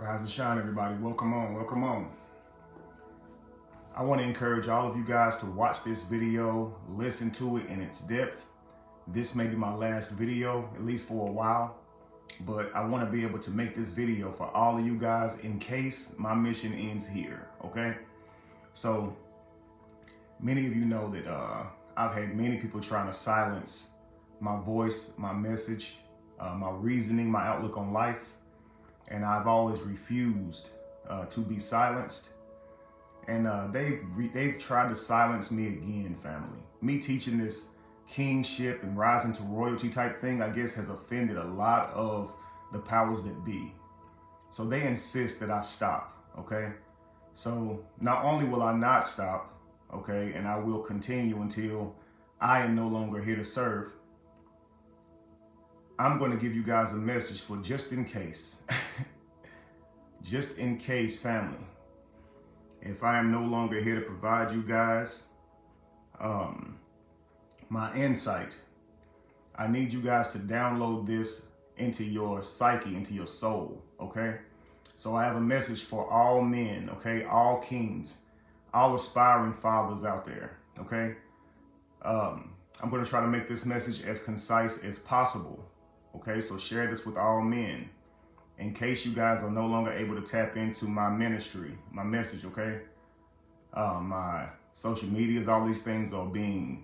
Rise and shine, everybody. Welcome on, welcome on. I want to encourage all of you guys to watch this video, listen to it in its depth. This may be my last video, at least for a while, but I want to be able to make this video for all of you guys in case my mission ends here, okay? So, many of you know that I've had many people trying to silence my voice, my message, my reasoning, my outlook on life. And I've always refused to be silenced. And they've tried to silence me again, family. Me teaching this kingship and rising to royalty type thing, I guess, has offended a lot of the powers that be. So they insist that I stop, okay? So not only will I not stop, okay, and I will continue until I am no longer here to serve, I'm going to give you guys a message for just in case. Just in case, family. If I am no longer here to provide you guys my insight, I need you guys to download this into your psyche, into your soul, okay? So I have a message for all men, okay? All kings, all aspiring fathers out there, okay? I'm going to try to make this message as concise as possible. Okay, so share this with all men in case you guys are no longer able to tap into my ministry, my message, okay? My social medias, all these things are being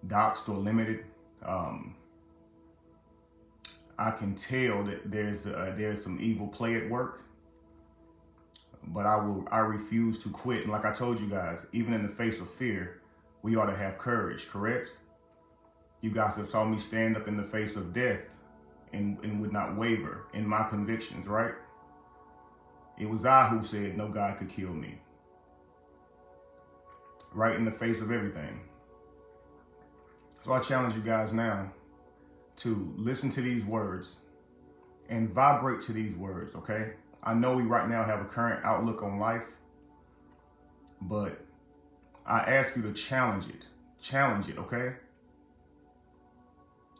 doxed or limited. I can tell that there's some evil play at work, but I refuse to quit. And like I told you guys, even in the face of fear, we ought to have courage, correct? You guys have saw me stand up in the face of death and would not waver in my convictions, right? It was I who said no God could kill me. Right in the face of everything. So I challenge you guys now to listen to these words and vibrate to these words, okay? I know we right now have a current outlook on life, but I ask you to challenge it, okay?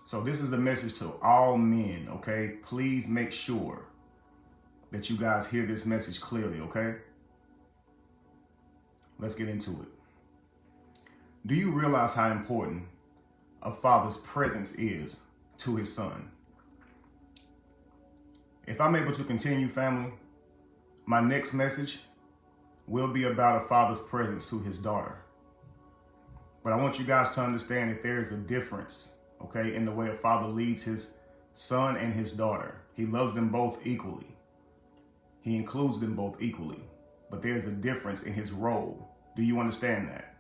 So this is the message to all men, okay? Please make sure that you guys hear this message clearly, okay? Let's get into it. Do you realize how important a father's presence is to his son? If I'm able to continue, family, my next message will be about a father's presence to his daughter. But I want you guys to understand that there is a difference, okay, in the way a father leads his son and his daughter. He loves them both equally. He includes them both equally. But there's a difference in his role. Do you understand that?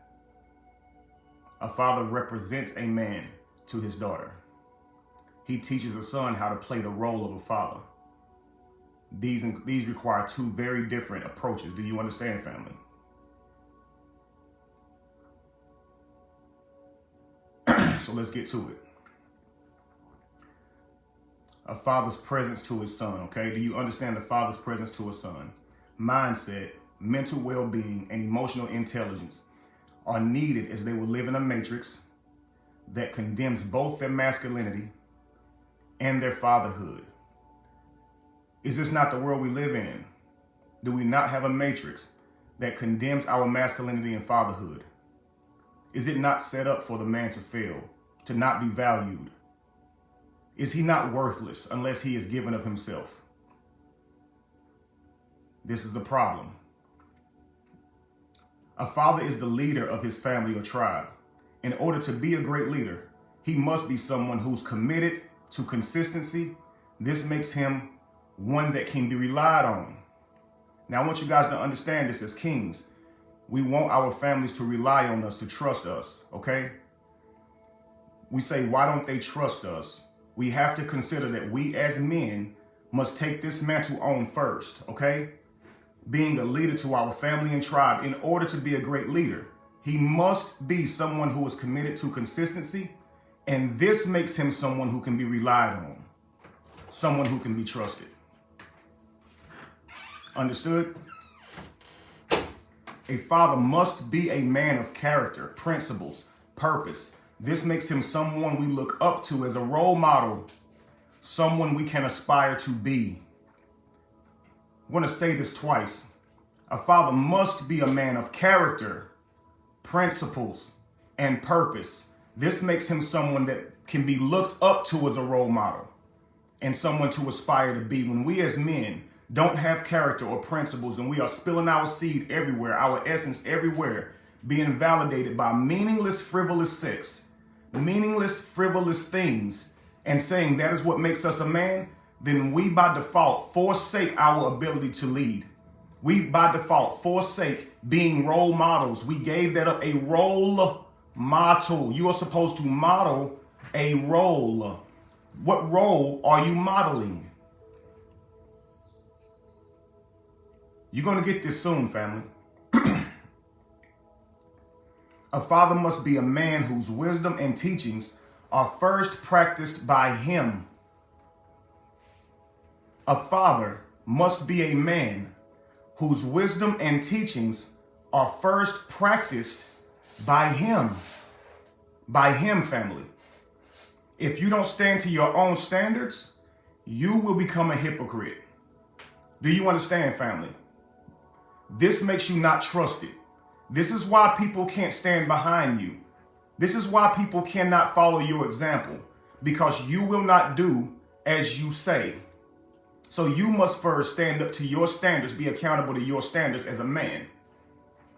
A father represents a man to his daughter. He teaches a son how to play the role of a father. These require two very different approaches. Do you understand, family? So let's get to it. A father's presence to his son, okay? Do you understand the father's presence to a son? Mindset, mental well-being, and emotional intelligence are needed as they will live in a matrix that condemns both their masculinity and their fatherhood. Is this not the world we live in? Do we not have a matrix that condemns our masculinity and fatherhood? Is it not set up for the man to fail, to not be valued? Is he not worthless unless he is given of himself? This is a problem. A father is the leader of his family or tribe. In order to be a great leader, he must be someone who's committed to consistency. This makes him one that can be relied on. Now, I want you guys to understand this as kings. We want our families to rely on us, to trust us, okay? We say, why don't they trust us? We have to consider that we as men must take this mantle on first, okay? Being a leader to our family and tribe, in order to be a great leader, he must be someone who is committed to consistency, and this makes him someone who can be relied on, someone who can be trusted. Understood? A father must be a man of character, principles, purpose. This makes him someone we look up to as a role model, someone we can aspire to be. I'm going to say this twice. A father must be a man of character, principles, and purpose. This makes him someone that can be looked up to as a role model and someone to aspire to be. When we as men don't have character or principles and we are spilling our seed everywhere, our essence everywhere, being validated by meaningless, frivolous sex, meaningless, frivolous things, and saying that is what makes us a man, then we by default forsake our ability to lead. We by default forsake being role models. We gave that up, a role model. You are supposed to model a role. What role are you modeling? You're going to get this soon, family. A father must be a man whose wisdom and teachings are first practiced by him. A father must be a man whose wisdom and teachings are first practiced by him. By him, family. If you don't stand to your own standards, you will become a hypocrite. Do you understand, family? This makes you not trusted. This is why people can't stand behind you. This is why people cannot follow your example, because you will not do as you say. So you must first stand up to your standards, be accountable to your standards as a man.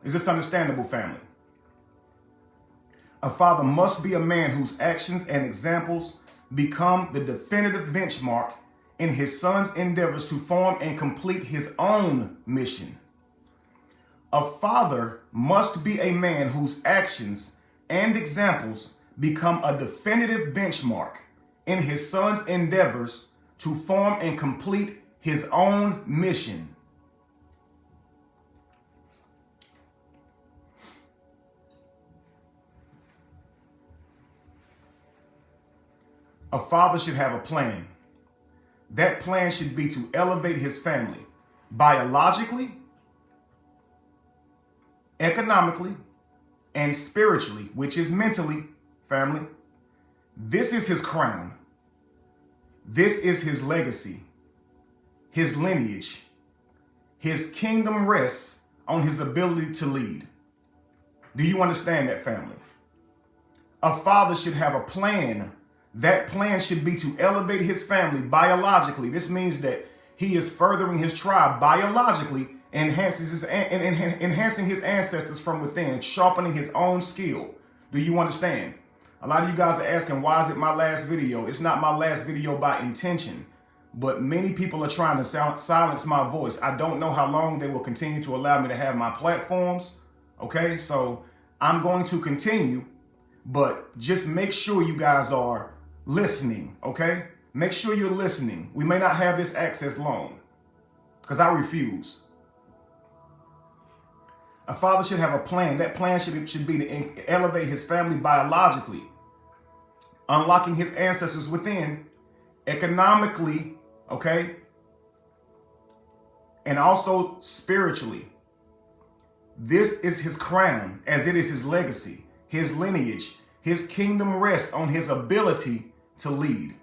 Is this understandable, family? A father must be a man whose actions and examples become the definitive benchmark in his son's endeavors to form and complete his own mission. A father must be a man whose actions and examples become a definitive benchmark in his son's endeavors to form and complete his own mission. A father should have a plan. That plan should be to elevate his family biologically, economically, and spiritually, which is mentally, family. This is his crown. This is his legacy, his lineage. His kingdom rests on his ability to lead. Do you understand that, family? A father should have a plan. That plan should be to elevate his family biologically. This means that he is furthering his tribe biologically, enhancing his ancestors from within, sharpening his own skill. Do you understand? A lot of you guys are asking, why is it my last video? It's not my last video by intention, but many people are trying to silence my voice. I don't know how long they will continue to allow me to have my platforms. Okay, so I'm going to continue, but just make sure you guys are listening, okay? Make sure you're listening. We may not have this access long because I refuse. A father should have a plan. That plan should be to elevate his family biologically, unlocking his ancestors within, economically, okay? And also spiritually. This is his crown, as it is his legacy, his lineage. His kingdom rests on his ability to lead.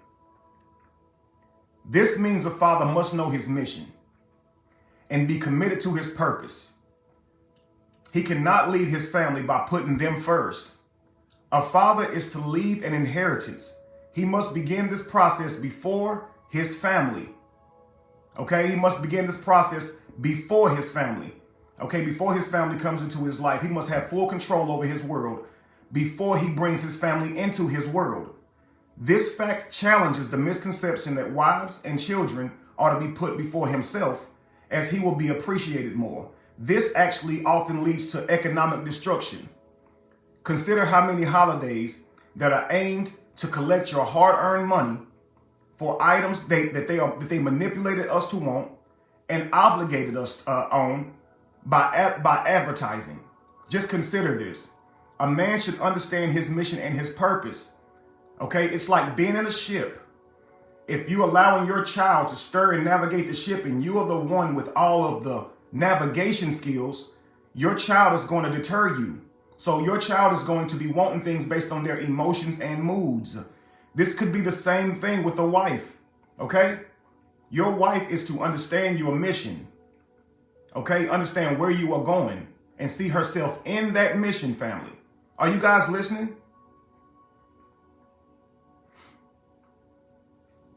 This means a father must know his mission and be committed to his purpose. He cannot lead his family by putting them first. A father is to leave an inheritance. He must begin this process before his family. Okay, he must begin this process before his family. Okay, before his family comes into his life, he must have full control over his world before he brings his family into his world. This fact challenges the misconception that wives and children are to be put before himself, as he will be appreciated more. This actually often leads to economic destruction. Consider how many holidays that are aimed to collect your hard-earned money for items that they manipulated us to want and obligated us on by advertising. Just consider this. A man should understand his mission and his purpose. Okay, it's like being in a ship. If you allowing your child to stir and navigate the ship and you are the one with all of the navigation skills, your child is going to deter you. So your child is going to be wanting things based on their emotions and moods. This could be the same thing with a wife. Okay, your wife is to understand your mission Okay, understand where you are going and see herself in that mission, family. Are you guys listening?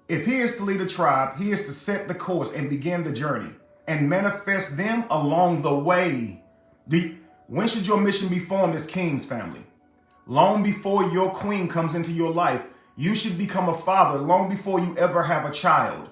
If he is to lead a tribe, he is to set the course and begin the journey and manifest them along the way. When should your mission be formed as kings, family? Long before your queen comes into your life. You should become a father long before you ever have a child.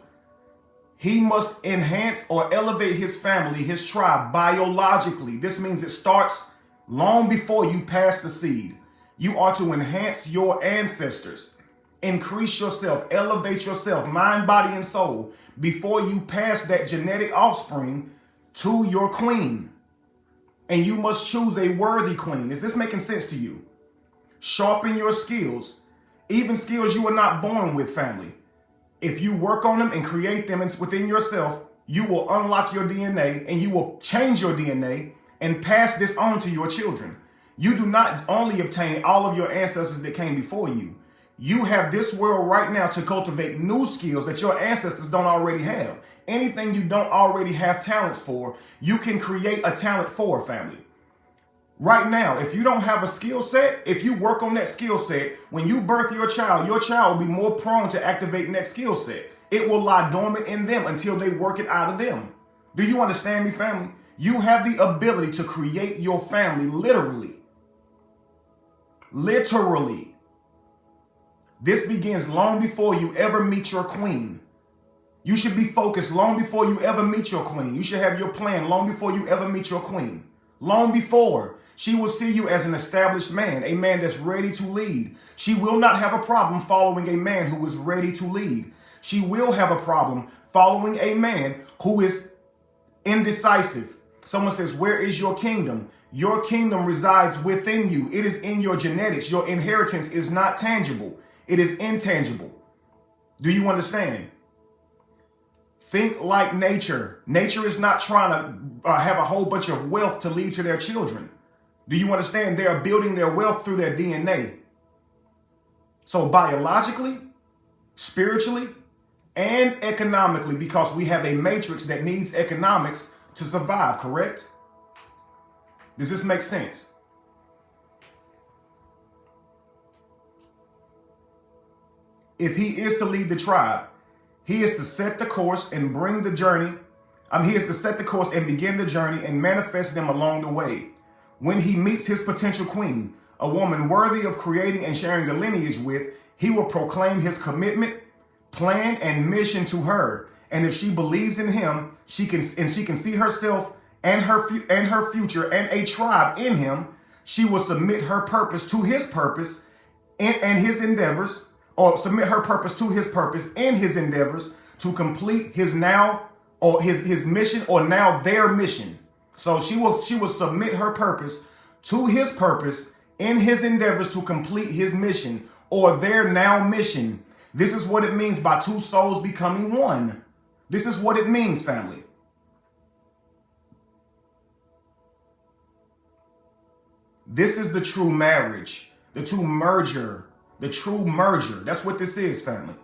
He must enhance or elevate his family, his tribe, biologically. This means it starts long before you pass the seed. You are to enhance your ancestors, increase yourself, elevate yourself, mind, body, and soul, before you pass that genetic offspring to your queen. And you must choose a worthy queen. Is this making sense to you? Sharpen your skills, even skills you are not born with, family. If you work on them and create them within yourself, you will unlock your DNA and you will change your DNA and pass this on to your children. You do not only obtain all of your ancestors that came before you. You have this world right now to cultivate new skills that your ancestors don't already have. Anything you don't already have talents for, you can create a talent for, family. Right now, if you don't have a skill set, if you work on that skill set, when you birth your child will be more prone to activating that skill set. It will lie dormant in them until they work it out of them. Do you understand me, family? You have the ability to create your family literally. Literally. This begins long before you ever meet your queen. You should be focused long before you ever meet your queen. You should have your plan long before you ever meet your queen. Long before. She will see you as an established man, a man that's ready to lead. She will not have a problem following a man who is ready to lead. She will have a problem following a man who is indecisive. Someone says, where is your kingdom? Your kingdom resides within you. It is in your genetics. Your inheritance is not tangible. It is intangible. Do you understand? Think like nature. Nature is not trying to have a whole bunch of wealth to leave to their children. Do you understand? They are building their wealth through their DNA. So biologically, spiritually, and economically, because we have a matrix that needs economics to survive, correct? Does this make sense? If he is to lead the tribe, he is to set the course and bring the journey. He is to set the course and begin the journey and manifest them along the way. When he meets his potential queen, a woman worthy of creating and sharing a lineage with, he will proclaim his commitment, plan, and mission to her. And if she believes in him, she can see herself and her future and a tribe in him. She will submit her purpose to his purpose and his endeavors, or submit her purpose to his purpose and his endeavors to complete his now or his mission, or now their mission. So she will submit her purpose to his purpose in his endeavors to complete his mission, or their now mission. This is what it means by two souls becoming one. This is what it means, family. This is the true marriage, the true merger. That's what this is, family.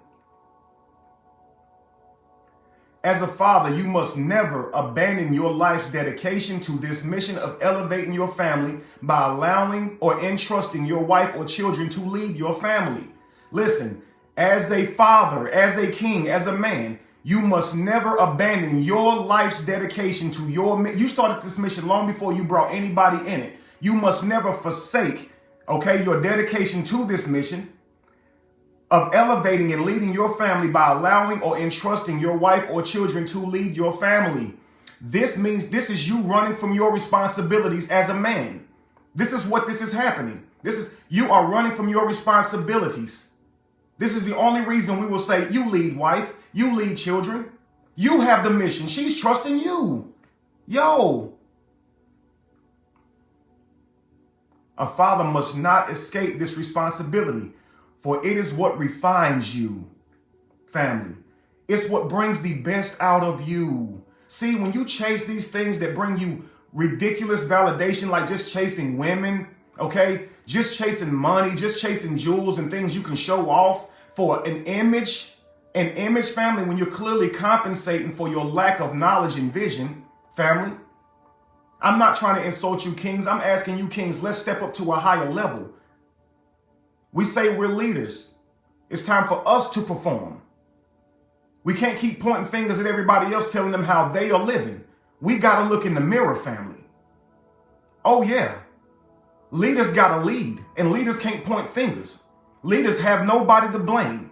As a father, you must never abandon your life's dedication to this mission of elevating your family by allowing or entrusting your wife or children to lead your family. Listen, as a father, as a king, as a man, you must never abandon your life's dedication to you started this mission long before you brought anybody in it. You must never forsake, your dedication to this mission of elevating and leading your family by allowing or entrusting your wife or children to lead your family. This means this is you running from your responsibilities as a man. This is what this is happening. You are running from your responsibilities. This is the only reason we will say, you lead, wife, you lead, children. You have the mission. She's trusting you. A father must not escape this responsibility, for it is what refines you, family. It's what brings the best out of you. See, when you chase these things that bring you ridiculous validation, like just chasing women, just chasing money, just chasing jewels and things you can show off for an image, family, when you're clearly compensating for your lack of knowledge and vision, family, I'm not trying to insult you, kings. I'm asking you, kings, let's step up to a higher level. We say we're leaders. It's time for us to perform. We can't keep pointing fingers at everybody else, telling them how they are living. We got to look in the mirror, family. Oh, yeah. Leaders got to lead, and leaders can't point fingers. Leaders have nobody to blame.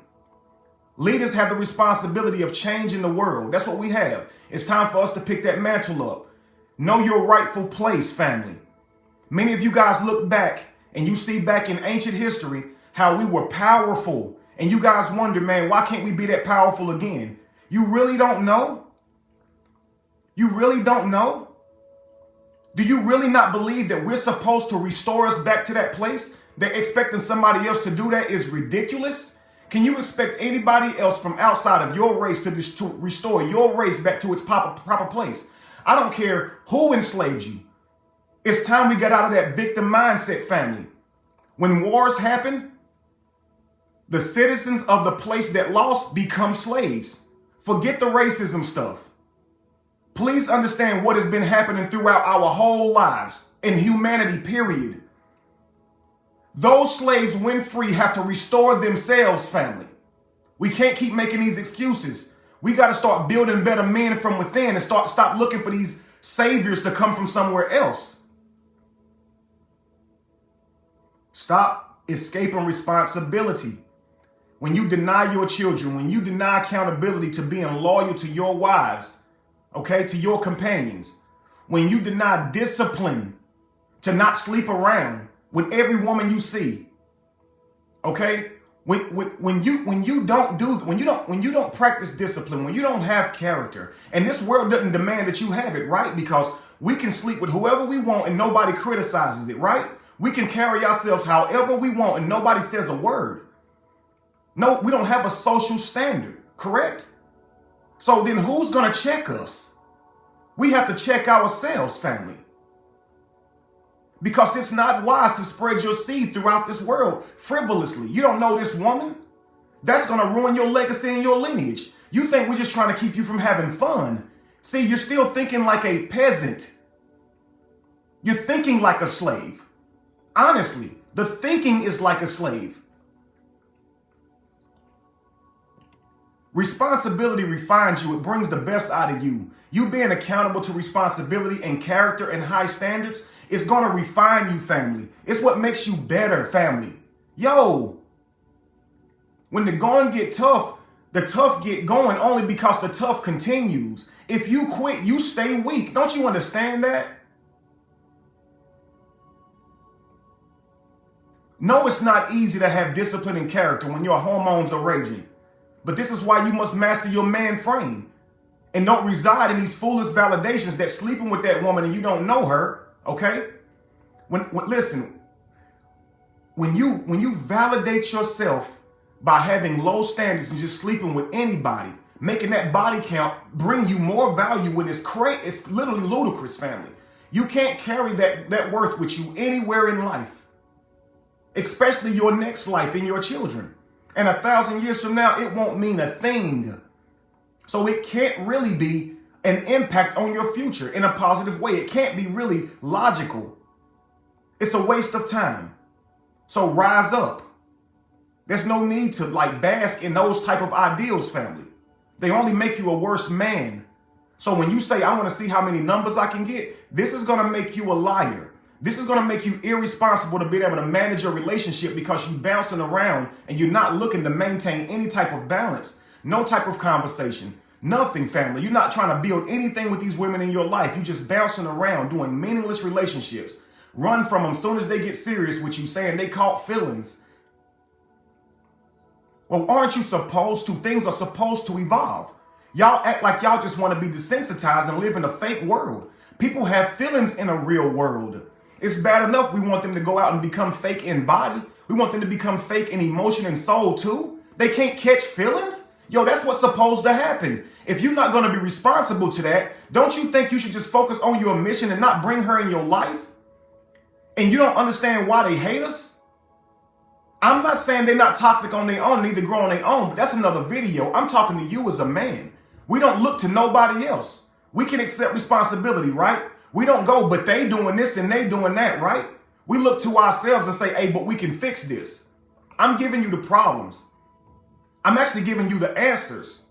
Leaders have the responsibility of changing the world. That's what we have. It's time for us to pick that mantle up. Know your rightful place, family. Many of you guys look back and you see back in ancient history how we were powerful. And you guys wonder, man, why can't we be that powerful again? You really don't know? You really don't know? Do you really not believe that we're supposed to restore us back to that place? That expecting somebody else to do that is ridiculous? Can you expect anybody else from outside of your race to restore your race back to its proper place? I don't care who enslaved you. It's time we got out of that victim mindset, family. When wars happen, the citizens of the place that lost become slaves. Forget the racism stuff. Please understand what has been happening throughout our whole lives in humanity, period. Those slaves, when free, have to restore themselves, family. We can't keep making these excuses. We got to start building better men from within and stop looking for these saviors to come from somewhere else. Stop escaping responsibility. When you deny your children, when you deny accountability to being loyal to your wives, okay, to your companions, when you deny discipline to not sleep around with every woman you see, okay, when you don't practice discipline, when you don't have character, and this world doesn't demand that you have it, right? Because we can sleep with whoever we want and nobody criticizes it, right? We can carry ourselves however we want and nobody says a word. No, we don't have a social standard, correct? So then who's going to check us? We have to check ourselves, family. Because it's not wise to spread your seed throughout this world frivolously. You don't know this woman? That's going to ruin your legacy and your lineage. You think we're just trying to keep you from having fun. See, you're still thinking like a peasant. You're thinking like a slave. Honestly, the thinking is like a slave. Responsibility refines you. It brings the best out of you. You being accountable to responsibility and character and high standards is going to refine you, family. It's what makes you better, family. Yo, when the going get tough, the tough get going only because the tough continues. If you quit, you stay weak. Don't you understand that? No, it's not easy to have discipline and character when your hormones are raging. But this is why you must master your man frame and don't reside in these foolish validations that sleeping with that woman and you don't know her, okay? Listen, when you validate yourself by having low standards and just sleeping with anybody, making that body count bring you more value when it's literally ludicrous, family. You can't carry that worth with you anywhere in life, especially your next life and your children. And 1,000 years from now, it won't mean a thing. So it can't really be an impact on your future in a positive way. It can't be really logical. It's a waste of time. So rise up. There's no need to bask in those type of ideals, family. They only make you a worse man. So when you say, I want to see how many numbers I can get, this is going to make you a liar. This is going to make you irresponsible to be able to manage your relationship because you're bouncing around and you're not looking to maintain any type of balance, no type of conversation, nothing, family. You're not trying to build anything with these women in your life. You're just bouncing around doing meaningless relationships. Run from them as soon as they get serious with you, saying they caught feelings. Well, aren't you supposed to? Things are supposed to evolve. Y'all act like y'all just want to be desensitized and live in a fake world. People have feelings in a real world. It's bad enough we want them to go out and become fake in body. We want them to become fake in emotion and soul too. They can't catch feelings? Yo, that's what's supposed to happen. If you're not going to be responsible to that, don't you think you should just focus on your mission and not bring her in your life? And you don't understand why they hate us? I'm not saying they're not toxic on their own, need to grow on their own, but that's another video. I'm talking to you as a man. We don't look to nobody else. We can accept responsibility, right? We don't go, but they doing this and they doing that, right? We look to ourselves and say, hey, but we can fix this. I'm giving you the problems. I'm actually giving you the answers.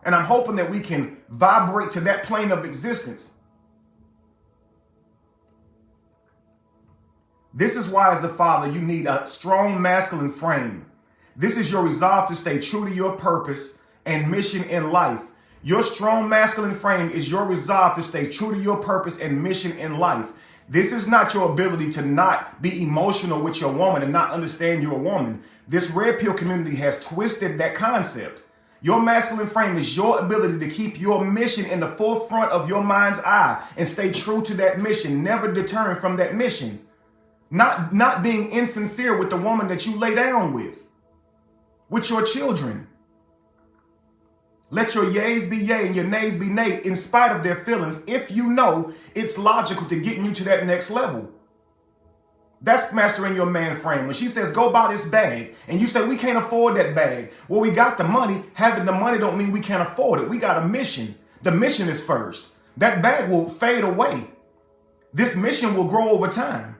And I'm hoping that we can vibrate to that plane of existence. This is why, as a father, you need a strong masculine frame. This is your resolve to stay true to your purpose and mission in life. Your strong masculine frame is your resolve to stay true to your purpose and mission in life. This is not your ability to not be emotional with your woman and not understand you're a woman. This red pill community has twisted that concept. Your masculine frame is your ability to keep your mission in the forefront of your mind's eye and stay true to that mission, never deterring from that mission. Not being insincere with the woman that you lay down with your children. Let your yays be yay and your nays be nay in spite of their feelings if you know it's logical to getting you to that next level. That's mastering your man frame. When she says, go buy this bag, and you say, we can't afford that bag. Well, we got the money. Having the money don't mean we can't afford it. We got a mission. The mission is first. That bag will fade away. This mission will grow over time.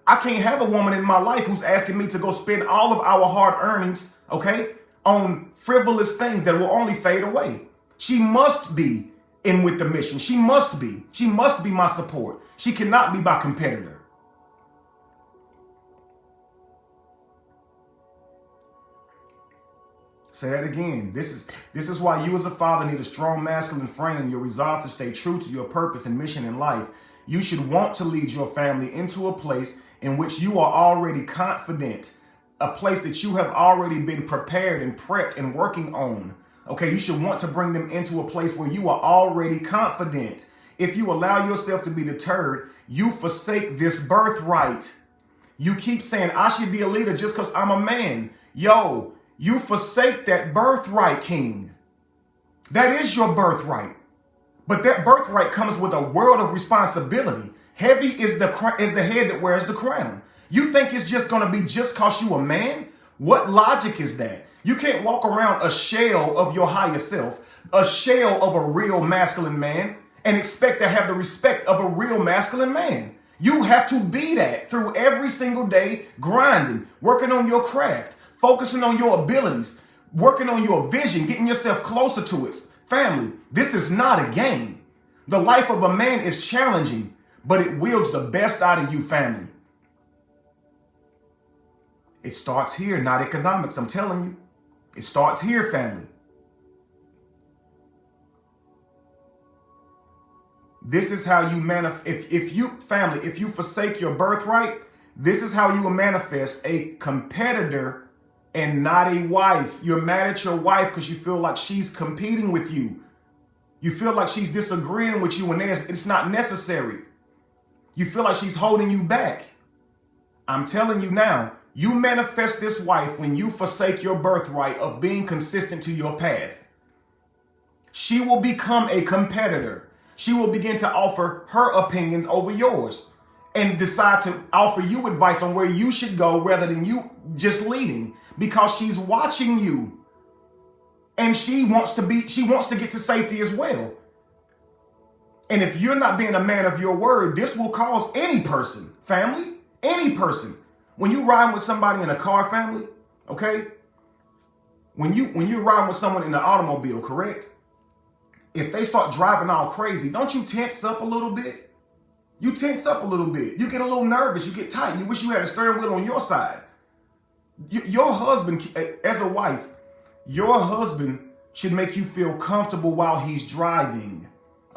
I can't have a woman in my life who's asking me to go spend all of our hard earnings, okay, on frivolous things that will only fade away. She must be in with the mission. She must be. She must be my support. She cannot be my competitor. Say that again. This is why you as a father need a strong masculine frame. Your resolve to stay true to your purpose and mission in life. You should want to lead your family into a place in which you are already confident, a place that you have already been prepared and prepped and working on. Okay, you should want to bring them into a place where you are already confident. If you allow yourself to be deterred, you forsake this birthright. You keep saying, I should be a leader just because I'm a man. Yo, you forsake that birthright, king. That is your birthright. But that birthright comes with a world of responsibility. Heavy is the head that wears the crown. You think it's just going to be just because you a man? What logic is that? You can't walk around a shell of your higher self, a shell of a real masculine man, and expect to have the respect of a real masculine man. You have to be that through every single day, grinding, working on your craft, focusing on your abilities, working on your vision, getting yourself closer to it. Family, this is not a game. The life of a man is challenging, but it wields the best out of you, family. It starts here, not economics. I'm telling you, it starts here, family. This is how you manifest. If you forsake your birthright, this is how you will manifest a competitor and not a wife. You're mad at your wife because you feel like she's competing with you. You feel like she's disagreeing with you when it's not necessary. You feel like she's holding you back. I'm telling you now, you manifest this wife when you forsake your birthright of being consistent to your path. She will become a competitor. She will begin to offer her opinions over yours and decide to offer you advice on where you should go rather than you just leading, because she's watching you and she wants to get to safety as well. And if you're not being a man of your word, this will cause any person, family, any person. When you ride with somebody in a car, family, okay? When you're riding with someone in the automobile, correct? If they start driving all crazy, don't you tense up a little bit? You tense up a little bit. You get a little nervous. You get tight. You wish you had a steering wheel on your side. Your husband, as a wife, your husband should make you feel comfortable while he's driving.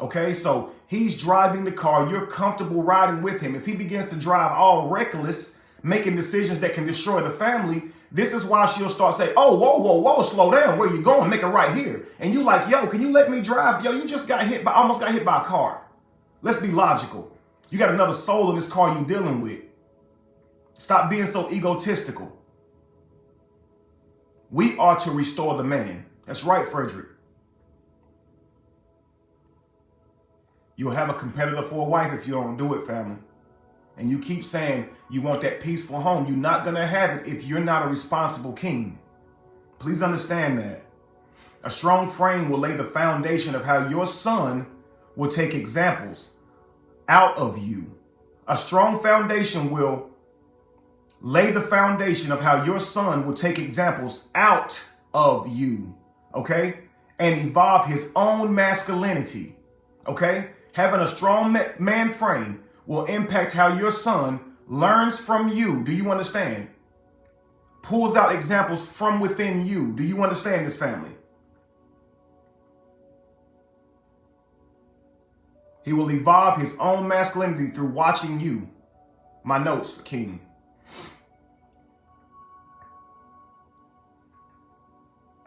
Okay, so he's driving the car. You're comfortable riding with him. If he begins to drive all reckless, making decisions that can destroy the family, this is why she'll start saying, oh, whoa, slow down. Where you going? Make it right here. And you like, yo, can you let me drive? Yo, you just almost got hit by a car. Let's be logical. You got another soul in this car you're dealing with. Stop being so egotistical. We are to restore the man. That's right, Frederick. You'll have a competitor for a wife if you don't do it, family. And you keep saying you want that peaceful home. You're not going to have it if you're not a responsible king. Please understand that. A strong frame will lay the foundation of how your son will take examples out of you. A strong foundation will lay the foundation of how your son will take examples out of you, okay? And evolve his own masculinity, okay? Having a strong man frame will impact how your son learns from you. Do you understand? Pulls out examples from within you. Do you understand this, family? He will evolve his own masculinity through watching you. My notes, King.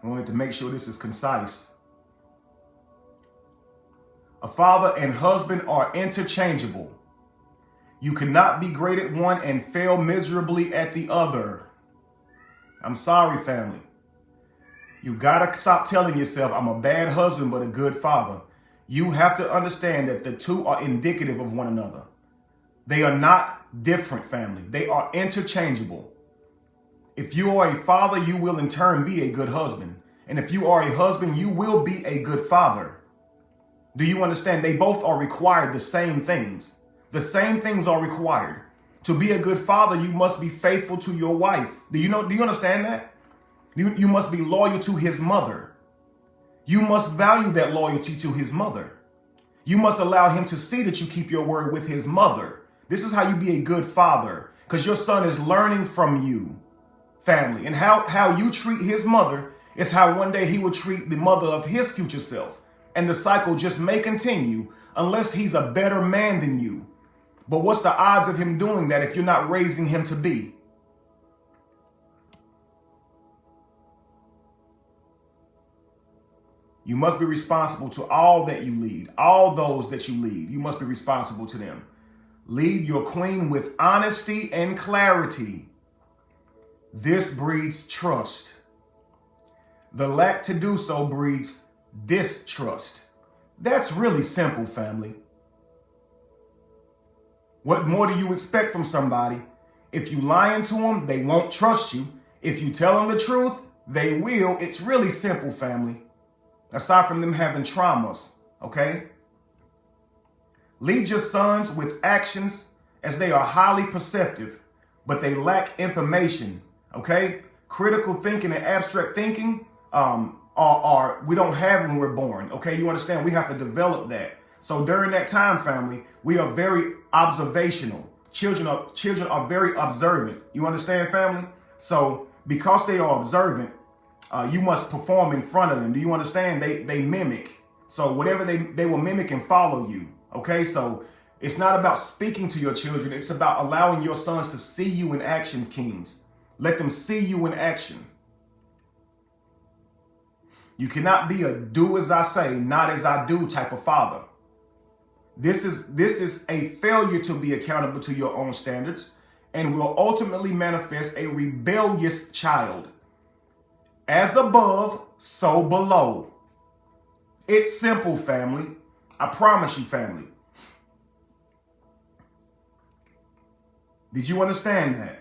I wanted to make sure this is concise. A father and husband are interchangeable. You cannot be great at one and fail miserably at the other. I'm sorry, family. You gotta stop telling yourself, I'm a bad husband, but a good father. You have to understand that the two are indicative of one another. They are not different, family. They are interchangeable. If you are a father, you will in turn be a good husband. And if you are a husband, you will be a good father. Do you understand? They both are required the same things. The same things are required. To be a good father, you must be faithful to your wife. Do you understand that? You must be loyal to his mother. You must value that loyalty to his mother. You must allow him to see that you keep your word with his mother. This is how you be a good father, because your son is learning from you, family. And how you treat his mother is how one day he will treat the mother of his future self. And the cycle just may continue unless he's a better man than you. But what's the odds of him doing that if you're not raising him to be? You must be responsible to all that you lead, all those that you lead. You must be responsible to them. Lead your queen with honesty and clarity. This breeds trust. The lack to do so breeds distrust. That's really simple, family. What more do you expect from somebody? If you lying to them, they won't trust you. If you tell them the truth, they will. It's really simple, family. Aside from them having traumas, okay? Lead your sons with actions as they are highly perceptive, but they lack information, okay? Critical thinking and abstract thinking we don't have when we're born, okay? You understand? We have to develop that. So during that time, family, we are very observational. Children are very observant. You understand, family? So because they are observant, you must perform in front of them. Do you understand? They mimic. So whatever they will mimic and follow you. Okay, so it's not about speaking to your children. It's about allowing your sons to see you in action, kings. Let them see you in action. You cannot be a do as I say, not as I do type of father. This is a failure to be accountable to your own standards and will ultimately manifest a rebellious child. As above, so below. It's simple, family. I promise you, family. Did you understand that?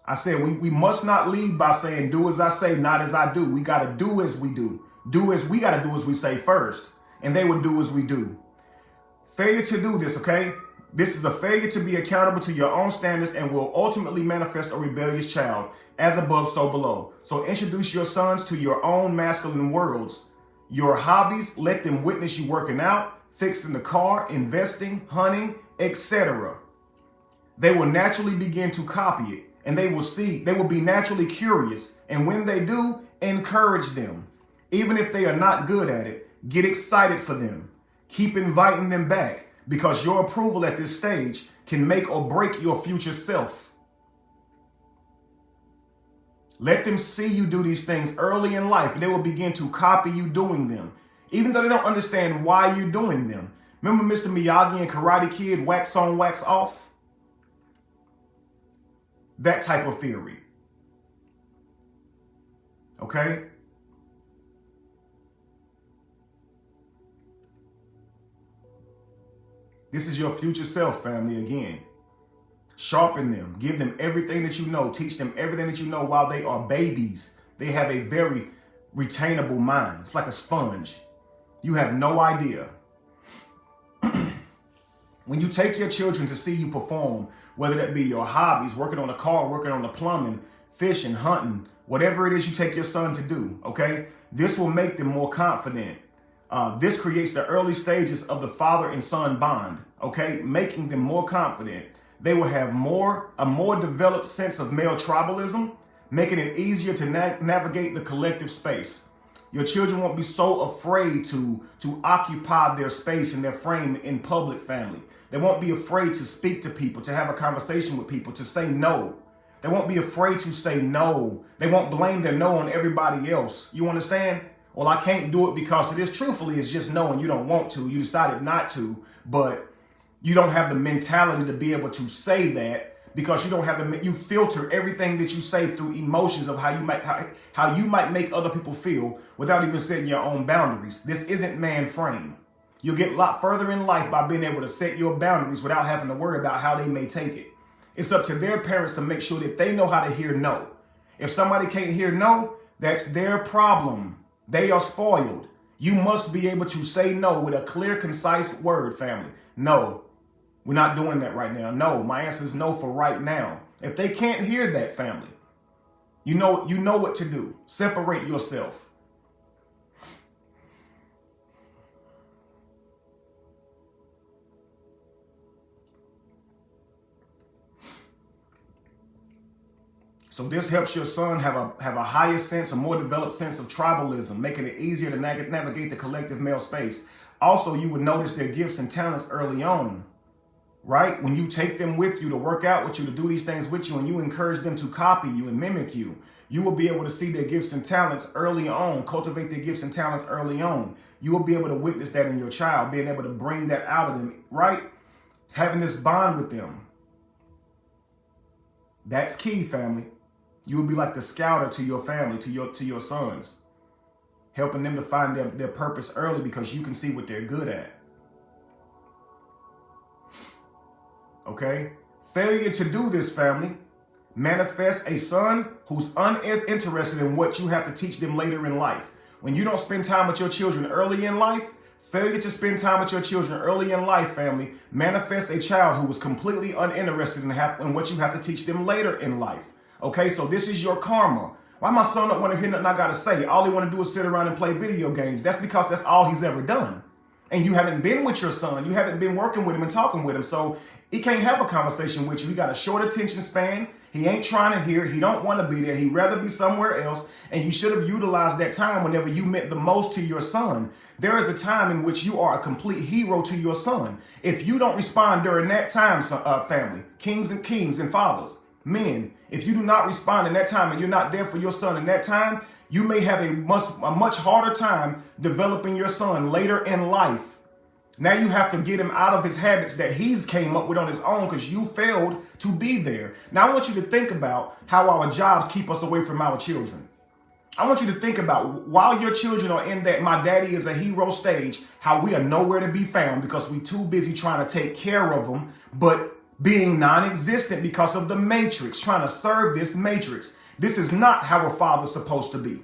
I said we must not lead by saying do as I say, not as I do. We got to do as we do. We got to do as we say first. And they will do as we do. Failure to do this, okay? This is a failure to be accountable to your own standards and will ultimately manifest a rebellious child. As above, so below. So introduce your sons to your own masculine worlds. Your hobbies, let them witness you working out, fixing the car, investing, hunting, etc. They will naturally begin to copy it. And they will be naturally curious. And when they do, encourage them. Even if they are not good at it, get excited for them. Keep inviting them back because your approval at this stage can make or break your future self. Let them see you do these things early in life and they will begin to copy you doing them, even though they don't understand why you're doing them. Remember Mr. Miyagi and Karate Kid, wax on, wax off? That type of theory. Okay? This is your future self, family, again. Sharpen them. Give them everything that you know. Teach them everything that you know while they are babies. They have a very retainable mind. It's like a sponge. You have no idea. When you take your children to see you perform, whether that be your hobbies, working on a car, working on the plumbing, fishing, hunting, whatever it is you take your son to do, okay? This will make them more confident. This creates the early stages of the father and son bond, okay? Making them more confident. They will have a more developed sense of male tribalism, making it easier to navigate the collective space. Your children won't be so afraid to occupy their space and their frame in public, family. They won't be afraid to speak to people, to have a conversation with people, to say no. They won't be afraid to say no. They won't blame their no on everybody else. You understand? Well, I can't do it because it is, truthfully, it's just no and you don't want to. You decided not to, but you don't have the mentality to be able to say that because you don't have you filter everything that you say through emotions of how you might make other people feel without even setting your own boundaries. This isn't man frame. You'll get a lot further in life by being able to set your boundaries without having to worry about how they may take it. It's up to their parents to make sure that they know how to hear no. If somebody can't hear no, that's their problem. They are spoiled. You must be able to say no with a clear, concise word, family. No, we're not doing that right now. No, my answer is no for right now. If they can't hear that, family, you know what to do. Separate yourself. So this helps your son have a higher sense, a more developed sense of tribalism, making it easier to navigate the collective male space. Also, you would notice their gifts and talents early on, right? When you take them with you to work out with you, to do these things with you, and you encourage them to copy you and mimic you, you will be able to see their gifts and talents early on, cultivate their gifts and talents early on. You will be able to witness that in your child, being able to bring that out of them, right? It's having this bond with them. That's key, family. You will be like the scouter to your family, to your sons, helping them to find their purpose early because you can see what they're good at. Okay? Failure to do this, family, manifests a son who's uninterested in what you have to teach them later in life. When you don't spend time with your children early in life, failure to spend time with your children early in life, family, manifests a child who is completely uninterested in what you have to teach them later in life. Okay, so this is your karma. Why my son don't want to hear nothing I got to say? All he want to do is sit around and play video games. That's because that's all he's ever done. And you haven't been with your son. You haven't been working with him and talking with him. So he can't have a conversation with you. He got a short attention span. He ain't trying to hear. He don't want to be there. He'd rather be somewhere else. And you should have utilized that time whenever you meant the most to your son. There is a time in which you are a complete hero to your son. If you don't respond during that time, family, kings and fathers, men, if you do not respond in that time and you're not there for your son in that time, you may have a much harder time developing your son later in life. Now you have to get him out of his habits that he's came up with on his own because you failed to be there. Now I want you to think about how our jobs keep us away from our children. I want you to think about while your children are in that my daddy is a hero stage, how we are nowhere to be found because we're too busy trying to take care of them, but being non-existent because of the matrix, trying to serve this matrix. This is not how a father's supposed to be.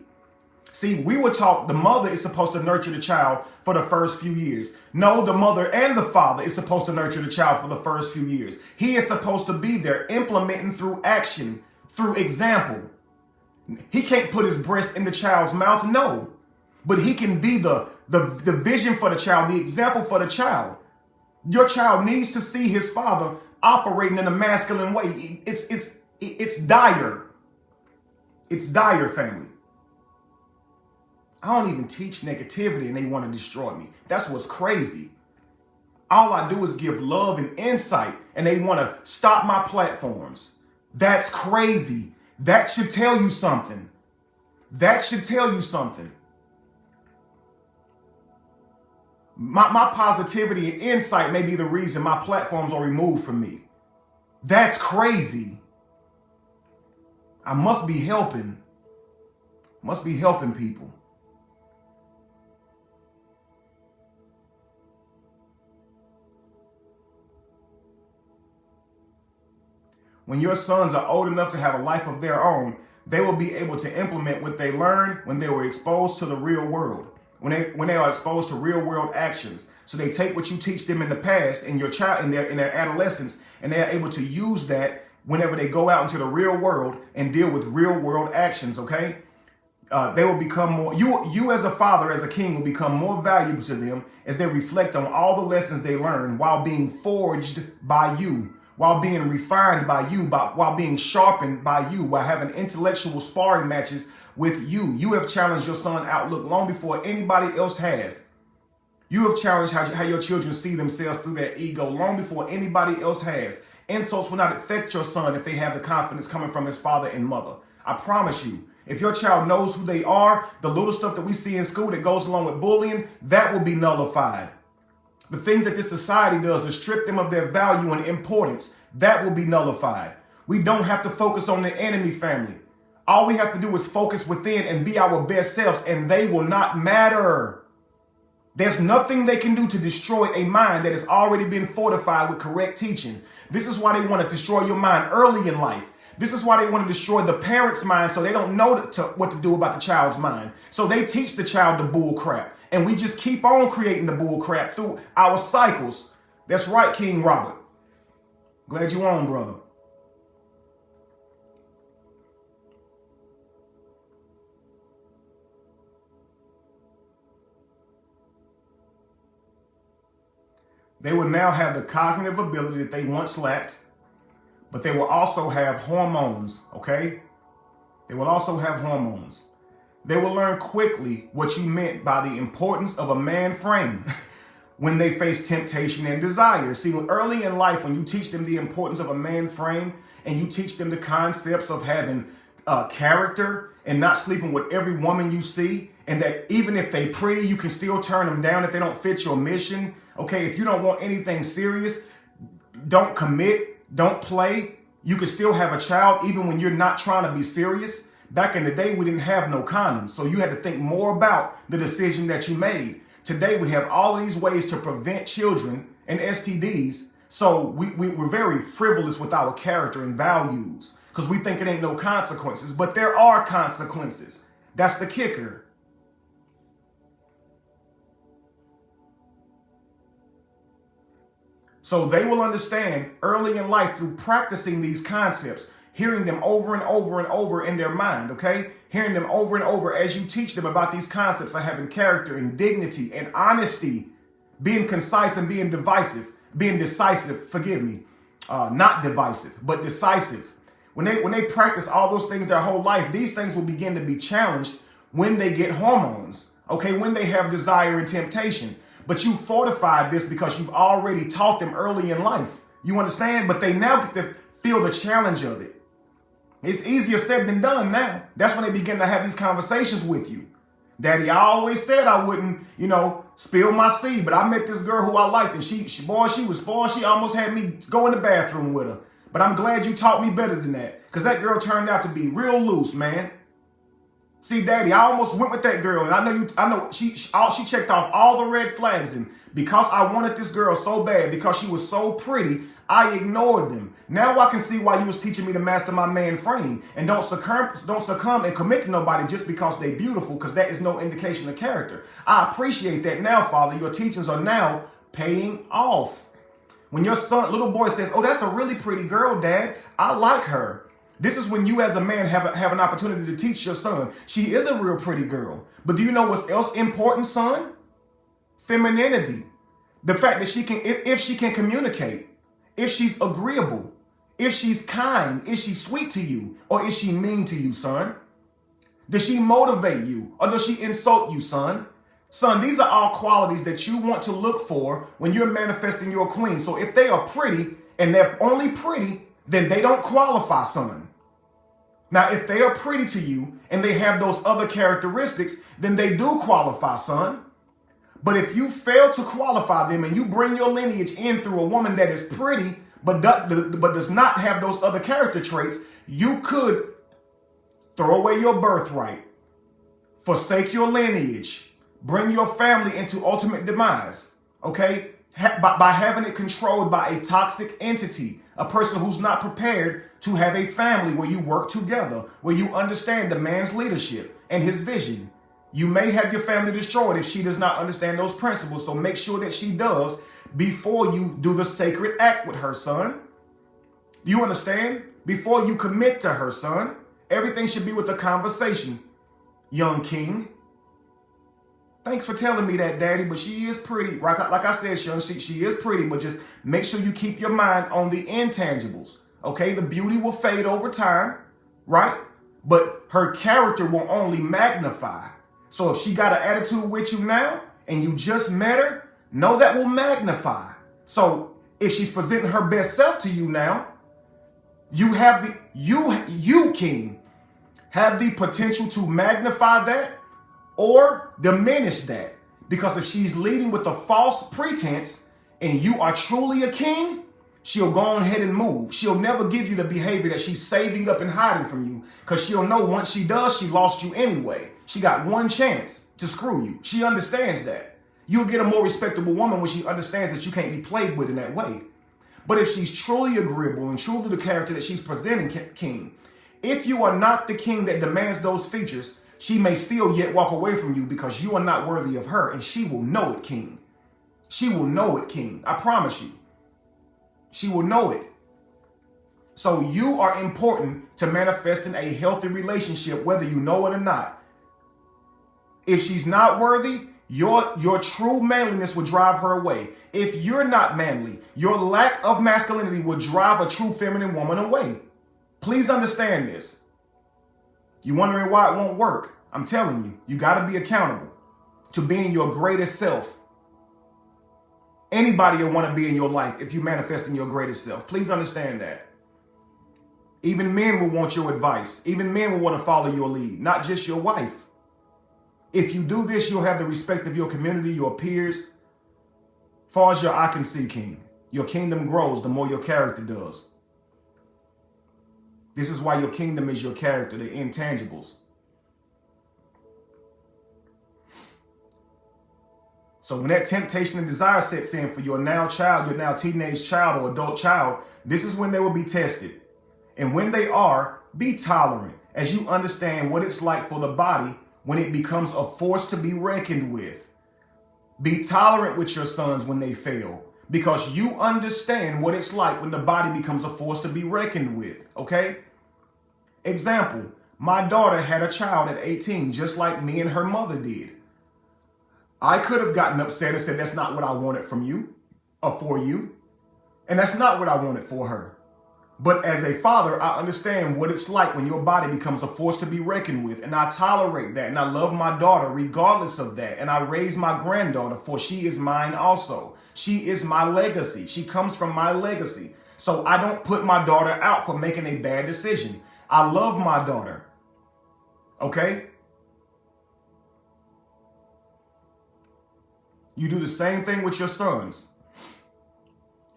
See, we were taught the mother is supposed to nurture the child for the first few years. No, the mother and the father is supposed to nurture the child for the first few years. He is supposed to be there implementing through action, through example. He can't put his breast in the child's mouth, no. But he can be the vision for the child, the example for the child. Your child needs to see his father operating in a masculine way. It's dire. It's dire, family. I don't even teach negativity and they want to destroy me. That's what's crazy. All I do is give love and insight and they want to stop my platforms. That's crazy. That should tell you something. That should tell you something. My positivity and insight may be the reason my platforms are removed from me. That's crazy. I must be helping. Must be helping people. When your sons are old enough to have a life of their own, they will be able to implement what they learned when they were exposed to the real world, when they are exposed to real world actions. So they take what you teach them in the past in your child in their adolescence, and they are able to use that whenever they go out into the real world and deal with real world actions. Okay, they will become more. You as a father, as a king, will become more valuable to them as they reflect on all the lessons they learned while being forged by you, while being refined by you, while being sharpened by you, while having intellectual sparring matches with you. You have challenged your son's outlook long before anybody else has. You have challenged how your children see themselves through their ego long before anybody else has. Insults will not affect your son if they have the confidence coming from his father and mother. I promise you, if your child knows who they are, the little stuff that we see in school that goes along with bullying, that will be nullified. The things that this society does to strip them of their value and importance, that will be nullified. We don't have to focus on the enemy family. All we have to do is focus within and be our best selves, and they will not matter. There's nothing they can do to destroy a mind that has already been fortified with correct teaching. This is why they want to destroy your mind early in life. This is why they want to destroy the parent's mind, so they don't know what to do about the child's mind. So they teach the child the bull crap. And we just keep on creating the bull crap through our cycles. That's right, King Robert. Glad you on, brother. They will now have the cognitive ability that they once lacked, but they will also have hormones, okay? They will also have hormones. They will learn quickly what you meant by the importance of a man frame when they face temptation and desire. See, early in life, when you teach them the importance of a man frame and you teach them the concepts of having character and not sleeping with every woman you see, and that even if they pretty, you can still turn them down if they don't fit your mission. Okay, if you don't want anything serious, don't commit, don't play. You can still have a child even when you're not trying to be serious. Back in the day, we didn't have no condoms, so you had to think more about the decision that you made. Today, we have all these ways to prevent children and STDs, so we're very frivolous with our character and values because we think it ain't no consequences, but there are consequences. That's the kicker. So they will understand early in life through practicing these concepts, hearing them over and over and over in their mind, okay? Hearing them over and over as you teach them about these concepts of having character and dignity and honesty, being concise and being decisive, forgive me, not divisive, but decisive. When they practice all those things their whole life, these things will begin to be challenged when they get hormones, okay? When they have desire and temptation. But you fortified this because you've already taught them early in life. You understand? But they now get to feel the challenge of it. It's easier said than done now. That's when they begin to have these conversations with you. Daddy, I always said I wouldn't, spill my seed, but I met this girl who I liked, and she was spoiled. She almost had me go in the bathroom with her. But I'm glad you taught me better than that, because that girl turned out to be real loose, man. See, Daddy, I almost went with that girl, and I know she checked off all the red flags, and because I wanted this girl so bad, because she was so pretty, I ignored them. Now I can see why you was teaching me to master my man frame, and don't succumb and commit to nobody just because they beautiful, because that is no indication of character. I appreciate that now, Father. Your teachings are now paying off. When your little boy says, "Oh, that's a really pretty girl, Dad. I like her." This is when you as a man have an opportunity to teach your son. She is a real pretty girl. But do you know what's else important, son? Femininity. The fact that she can, if she can communicate, if she's agreeable, if she's kind, is she sweet to you, or is she mean to you, son? Does she motivate you, or does she insult you, son? Son, these are all qualities that you want to look for when you're manifesting your queen. So if they are pretty and they're only pretty, then they don't qualify, son. Now, if they are pretty to you and they have those other characteristics, then they do qualify, son. But if you fail to qualify them and you bring your lineage in through a woman that is pretty, but does not have those other character traits, you could throw away your birthright, forsake your lineage, bring your family into ultimate demise, okay? By having it controlled by a toxic entity, A person who's not prepared to have a family where you work together, where you understand the man's leadership and his vision. You may have your family destroyed if she does not understand those principles. So make sure that she does before you do the sacred act with her, son. You understand? Before you commit to her, son. Everything should be with a conversation, young king. Thanks for telling me that, Daddy, but she is pretty. Like I said, Sean, she is pretty, but just make sure you keep your mind on the intangibles, okay? The beauty will fade over time, right? But her character will only magnify. So if she got an attitude with you now and you just met her, know that will magnify. So if she's presenting her best self to you now, you have you king, have the potential to magnify that or diminish that. Because if she's leading with a false pretense and you are truly a king, she'll go on ahead and move. She'll never give you the behavior that she's saving up and hiding from you, because she'll know once she does, she lost you anyway. She got one chance to screw you. She understands that. You'll get a more respectable woman when she understands that you can't be played with in that way. But if she's truly agreeable and truly the character that she's presenting, king, if you are not the king that demands those features, she may still yet walk away from you because you are not worthy of her, and she will know it, king. She will know it, king. I promise you. She will know it. So you are important to manifesting a healthy relationship, whether you know it or not. If she's not worthy, your true manliness will drive her away. If you're not manly, your lack of masculinity will drive a true feminine woman away. Please understand this. You wondering why it won't work? I'm telling you, you got to be accountable to being your greatest self. Anybody will want to be in your life if you manifest in your greatest self. Please understand that. Even men will want your advice. Even men will want to follow your lead, not just your wife. If you do this, you'll have the respect of your community, your peers. Far as your eye can see, king. Your kingdom grows the more your character does. This is why your kingdom is your character, the intangibles. So when that temptation and desire sets in for your now child, your now teenage child or adult child, this is when they will be tested. And when they are, be tolerant as you understand what it's like for the body when it becomes a force to be reckoned with. Be tolerant with your sons when they fail, because you understand what it's like when the body becomes a force to be reckoned with, okay? Example, my daughter had a child at 18, just like me and her mother did. I could have gotten upset and said, that's not what I wanted from you or for you. And that's not what I wanted for her. But as a father, I understand what it's like when your body becomes a force to be reckoned with. And I tolerate that. And I love my daughter regardless of that. And I raise my granddaughter, for she is mine also. She is my legacy. She comes from my legacy. So I don't put my daughter out for making a bad decision. I love my daughter. Okay? You do the same thing with your sons.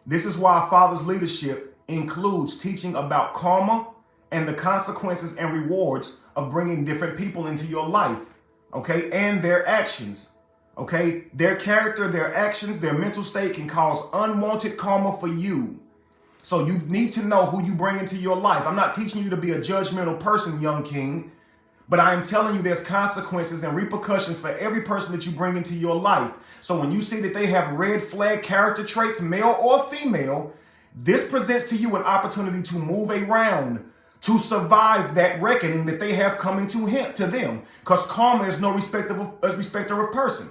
This is why a father's leadership includes teaching about karma and the consequences and rewards of bringing different people into your life, okay, and their actions, okay? Their character, their actions, their mental state can cause unwanted karma for you. So you need to know who you bring into your life. I'm not teaching you to be a judgmental person, young king, but I am telling you there's consequences and repercussions for every person that you bring into your life. So when you see that they have red flag character traits, male or female, this presents to you an opportunity to move around, to survive that reckoning that they have coming to them. Because karma is no respecter of person.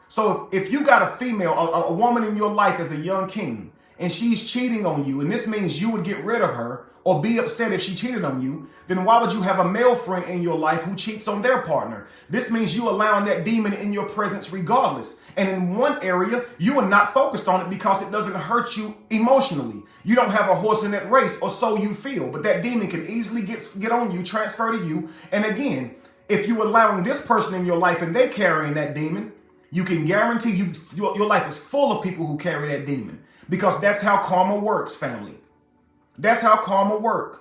So if you got a female, a woman in your life as a young king, and she's cheating on you, and this means you would get rid of her or be upset if she cheated on you, then why would you have a male friend in your life who cheats on their partner? This means you allowing that demon in your presence regardless. And in one area, you are not focused on it because it doesn't hurt you emotionally. You don't have a horse in that race, or so you feel. But that demon can easily get on you, transfer to you. And again, if you're allowing this person in your life and they carrying that demon, you can guarantee your life is full of people who carry that demon. Because that's how karma works, family. That's how karma works.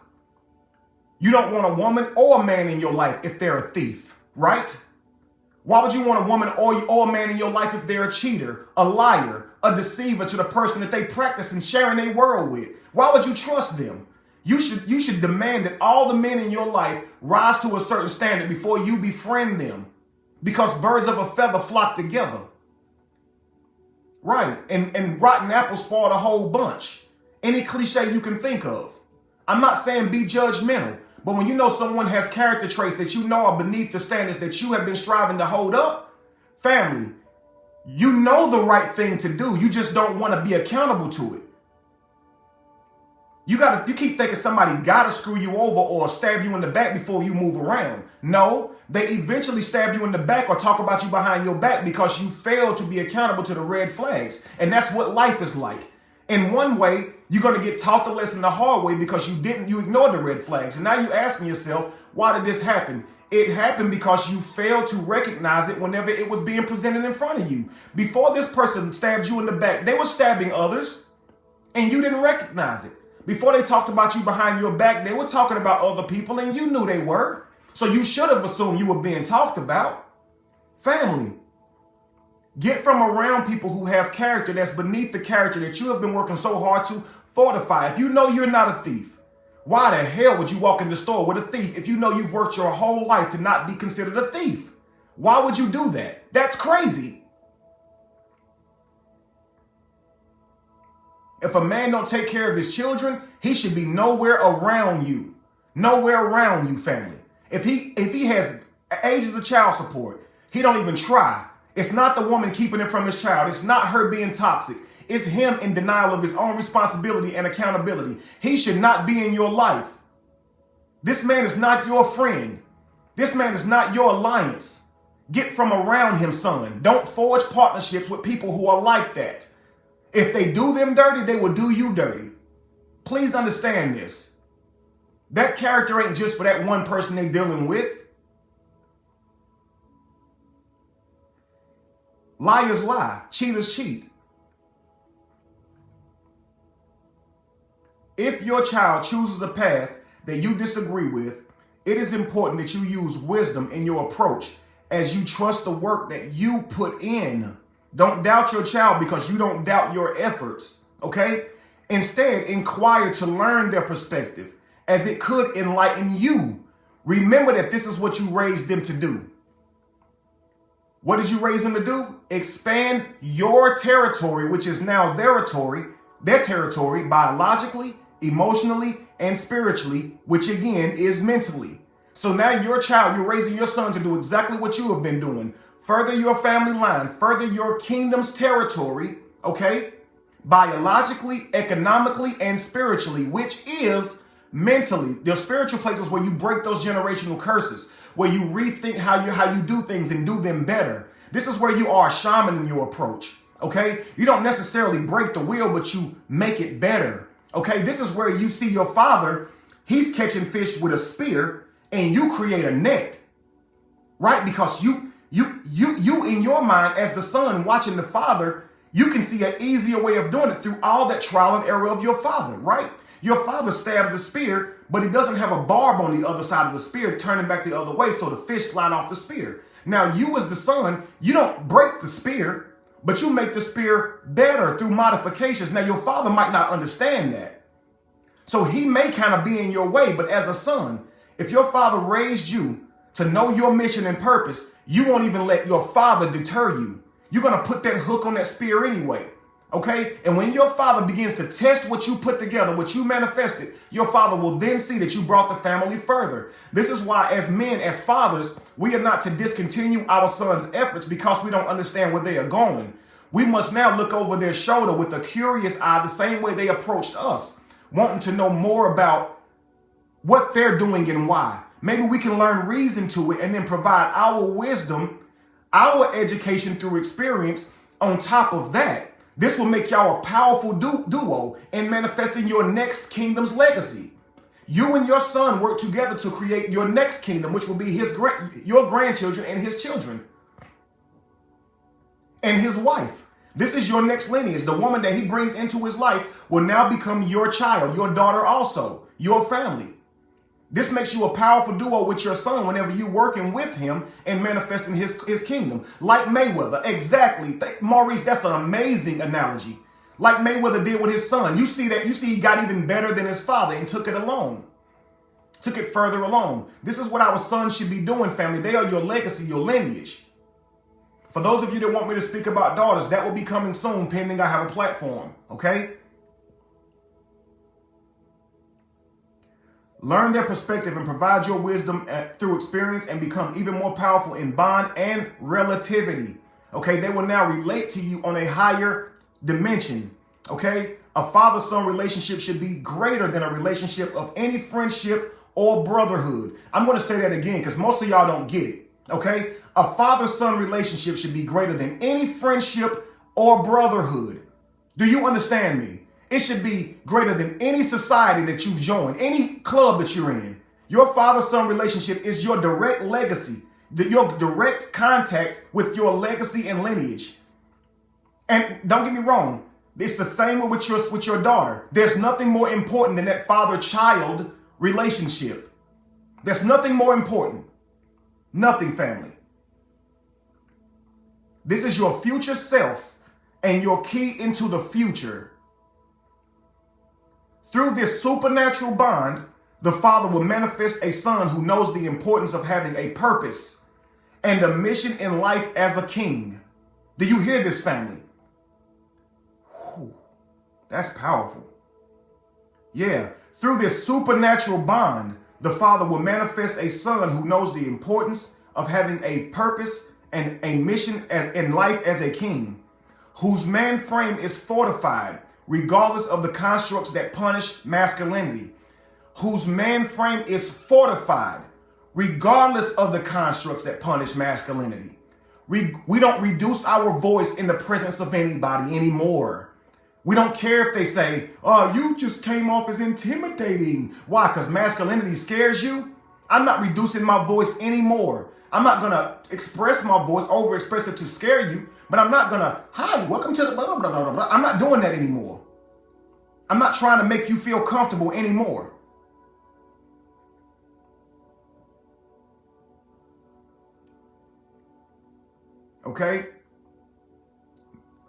You don't want a woman or a man in your life if they're a thief, right? Why would you want a woman or a man in your life if they're a cheater, a liar, a deceiver to the person that they practice and sharing their world with? Why would you trust them? You should demand that all the men in your life rise to a certain standard before you befriend them, because birds of a feather flock together. Right. And rotten apples spoil the whole bunch. Any cliche you can think of. I'm not saying be judgmental, but when you know someone has character traits that you know are beneath the standards that you have been striving to hold up, family, you know the right thing to do. You just don't want to be accountable to it. You keep thinking somebody gotta screw you over or stab you in the back before you move around. No, they eventually stab you in the back or talk about you behind your back because you failed to be accountable to the red flags. And that's what life is like. In one way, you're going to get taught the lesson the hard way because you ignored the red flags. And now you're asking yourself, why did this happen? It happened because you failed to recognize it whenever it was being presented in front of you. Before this person stabbed you in the back, they were stabbing others and you didn't recognize it. Before they talked about you behind your back, they were talking about other people and you knew they were. So you should have assumed you were being talked about. Family, get from around people who have character that's beneath the character that you have been working so hard to fortify. If you know you're not a thief, why the hell would you walk in the store with a thief if you know you've worked your whole life to not be considered a thief? Why would you do that? That's crazy. If a man don't take care of his children, he should be nowhere around you. Nowhere around you, family. If he has ages of child support, he don't even try. It's not the woman keeping it from his child. It's not her being toxic. It's him in denial of his own responsibility and accountability. He should not be in your life. This man is not your friend. This man is not your alliance. Get from around him, son. Don't forge partnerships with people who are like that. If they do them dirty, they will do you dirty. Please understand this. That character ain't just for that one person they're dealing with. Liars lie, cheaters cheat. If your child chooses a path that you disagree with, it is important that you use wisdom in your approach as you trust the work that you put in. Don't doubt your child because you don't doubt your efforts, okay? Instead, inquire to learn their perspective as it could enlighten you. Remember that this is what you raised them to do. What did you raise them to do? Expand your territory, which is now their territory, biologically, emotionally, and spiritually, which again is mentally. So now your child, you're raising your son to do exactly what you have been doing. Further your family line, further your kingdom's territory, okay? Biologically, economically, and spiritually, which is mentally. The spiritual places where you break those generational curses, where you rethink how you do things and do them better. This is where you are a shaman in your approach, okay? You don't necessarily break the wheel, but you make it better, okay? This is where you see your father, he's catching fish with a spear, and you create a net, right? Because you in your mind as the son watching the father, you can see an easier way of doing it through all that trial and error of your father, right? Your father stabs the spear, but he doesn't have a barb on the other side of the spear turning back the other way so the fish slide off the spear. Now you as the son, you don't break the spear, but you make the spear better through modifications. Now your father might not understand that. So he may kind of be in your way, but as a son, if your father raised you to know your mission and purpose, you won't even let your father deter you. You're going to put that hook on that spear anyway. Okay? And when your father begins to test what you put together, what you manifested, your father will then see that you brought the family further. This is why as men, as fathers, we are not to discontinue our sons' efforts because we don't understand where they are going. We must now look over their shoulder with a curious eye, the same way they approached us, wanting to know more about what they're doing and why. Maybe we can learn reason to it and then provide our wisdom, our education through experience on top of that. This will make y'all a powerful duo in manifesting your next kingdom's legacy. You and your son work together to create your next kingdom, which will be your grandchildren and his children. And his wife. This is your next lineage. The woman that he brings into his life will now become your child, your daughter also, your family. This makes you a powerful duo with your son whenever you're working with him and manifesting his kingdom. Like Mayweather. Exactly. Maurice, that's an amazing analogy. Like Mayweather did with his son. You see he got even better than his father and took it along. Took it further along. This is what our sons should be doing, family. They are your legacy, your lineage. For those of you that want me to speak about daughters, that will be coming soon, pending I have a platform. Okay? Learn their perspective and provide your wisdom through experience and become even more powerful in bond and relativity. Okay? They will now relate to you on a higher dimension. Okay? A father-son relationship should be greater than a relationship of any friendship or brotherhood. I'm going to say that again because most of y'all don't get it. Okay? A father-son relationship should be greater than any friendship or brotherhood. Do you understand me? It should be greater than any society that you've joined, any club that you're in. Your father-son relationship is your direct legacy, your direct contact with your legacy and lineage. And don't get me wrong, it's the same with your daughter. There's nothing more important than that father-child relationship. There's nothing more important. Nothing, family. This is your future self and your key into the future. Through this supernatural bond, the father will manifest a son who knows the importance of having a purpose and a mission in life as a king. Do you hear this, family? Whew, that's powerful. Yeah, through this supernatural bond, the father will manifest a son who knows the importance of having a purpose and a mission in life as a king, whose man frame is fortified regardless of the constructs that punish masculinity, whose man frame is fortified regardless of the constructs that punish masculinity. We don't reduce our voice in the presence of anybody anymore. We don't care if they say, oh, you just came off as intimidating. Why? Because masculinity scares you? I'm not reducing my voice anymore. I'm not going to express my voice, overexpress it to scare you, but I'm not going to, hi, welcome to the blah, blah, blah, blah, blah. I'm not doing that anymore. I'm not trying to make you feel comfortable anymore. Okay?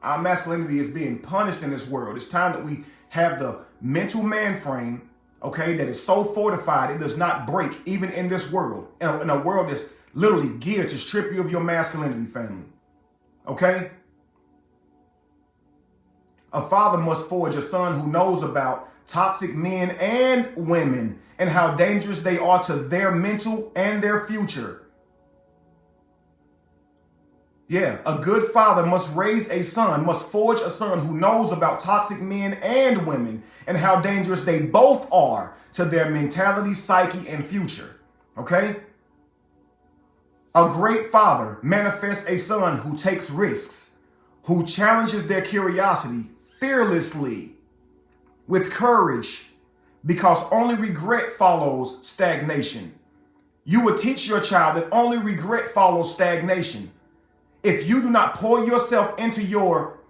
Our masculinity is being punished in this world. It's time that we have the mental man frame, okay, that is so fortified it does not break even in this world, in a world that's literally geared to strip you of your masculinity, family. Okay? A father must forge a son who knows about toxic men and women and how dangerous they are to their mental and their future. Yeah, a good father must raise a son, must forge a son who knows about toxic men and women and how dangerous they both are to their mentality, psyche, and future. Okay? A great father manifests a son who takes risks, who challenges their curiosity fearlessly, with courage, because only regret follows stagnation. You would teach your child that only regret follows stagnation. If you do not pour yourself into your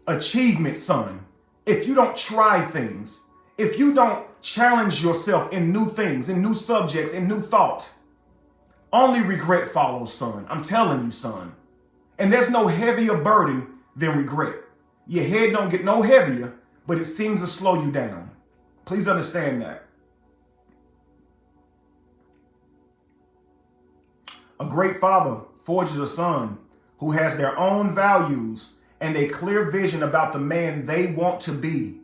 achievement, son, if you don't try things, if you don't challenge yourself in new things, in new subjects, in new thought, only regret follows, son. I'm telling you, son. And there's no heavier burden than regret. Your head don't get no heavier, but it seems to slow you down. Please understand that. A great father forges a son who has their own values and a clear vision about the man they want to be,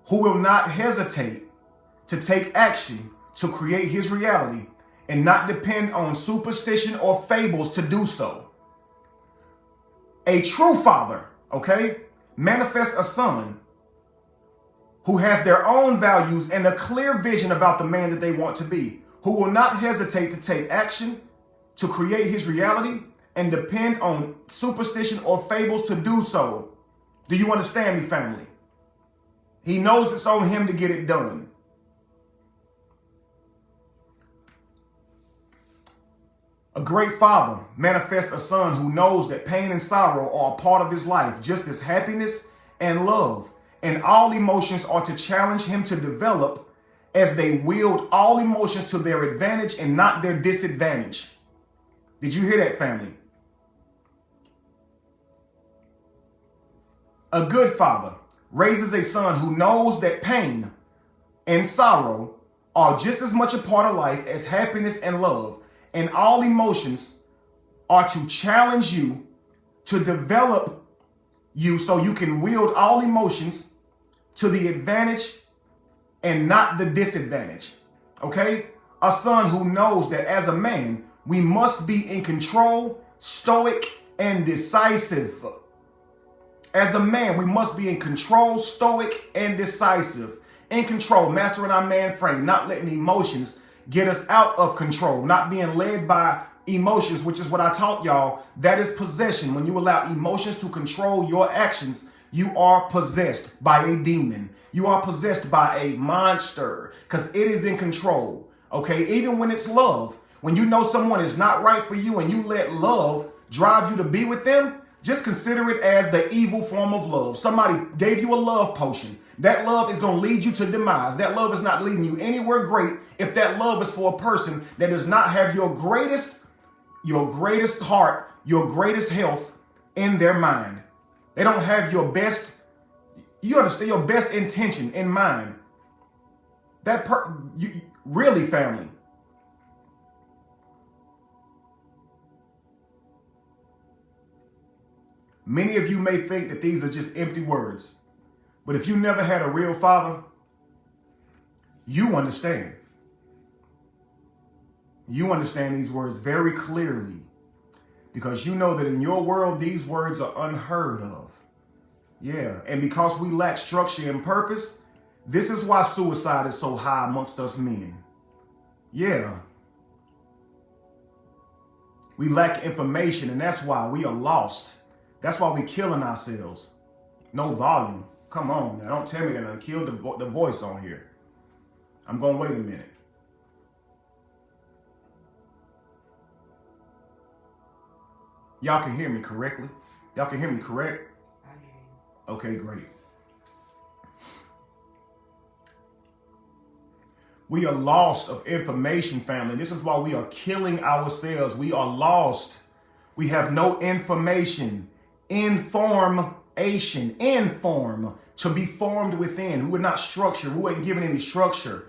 who will not hesitate to take action to create his reality and not depend on superstition or fables to do so. A true father, okay, manifests a son who has their own values and a clear vision about the man that they want to be, who will not hesitate to take action to create his reality and depend on superstition or fables to do so. Do you understand me, family? He knows it's on him to get it done. A great father manifests a son who knows that pain and sorrow are a part of his life, just as happiness and love, and all emotions are to challenge him to develop as they wield all emotions to their advantage and not their disadvantage. Did you hear that, family? A good father raises a son who knows that pain and sorrow are just as much a part of life as happiness and love, and all emotions are to challenge you to develop you so you can wield all emotions to the advantage and not the disadvantage. Okay? A son who knows that as a man, we must be in control, stoic, and decisive. As a man, we must be in control, stoic, and decisive. In control, mastering our man frame, not letting emotions get us out of control, not being led by emotions, which is what I taught y'all. That is possession. When you allow emotions to control your actions, you are possessed by a demon. You are possessed by a monster because it is in control. Okay, even when it's love, when you know someone is not right for you and you let love drive you to be with them, just consider it as the evil form of love. Somebody gave you a love potion. That love is going to lead you to demise. That love is not leading you anywhere great if that love is for a person that does not have your greatest heart, your greatest health in their mind. They don't have your best, you understand, your best intention in mind. Really, family. Many of you may think that these are just empty words, but if you never had a real father, you understand. You understand these words very clearly because you know that in your world, these words are unheard of. Yeah, and because we lack structure and purpose, this is why suicide is so high amongst us men. Yeah. We lack information, and that's why we are lost. That's why we're killing ourselves. No volume. Come on now. Don't tell me that I killed the voice on here. I'm going to wait a minute. Y'all can hear me correctly? Y'all can hear me correct? I hear you. Okay, great. We are lost of information, family. This is why we are killing ourselves. We are lost. We have no information. Information, inform, to be formed within. We were not structured. We weren't given any structure.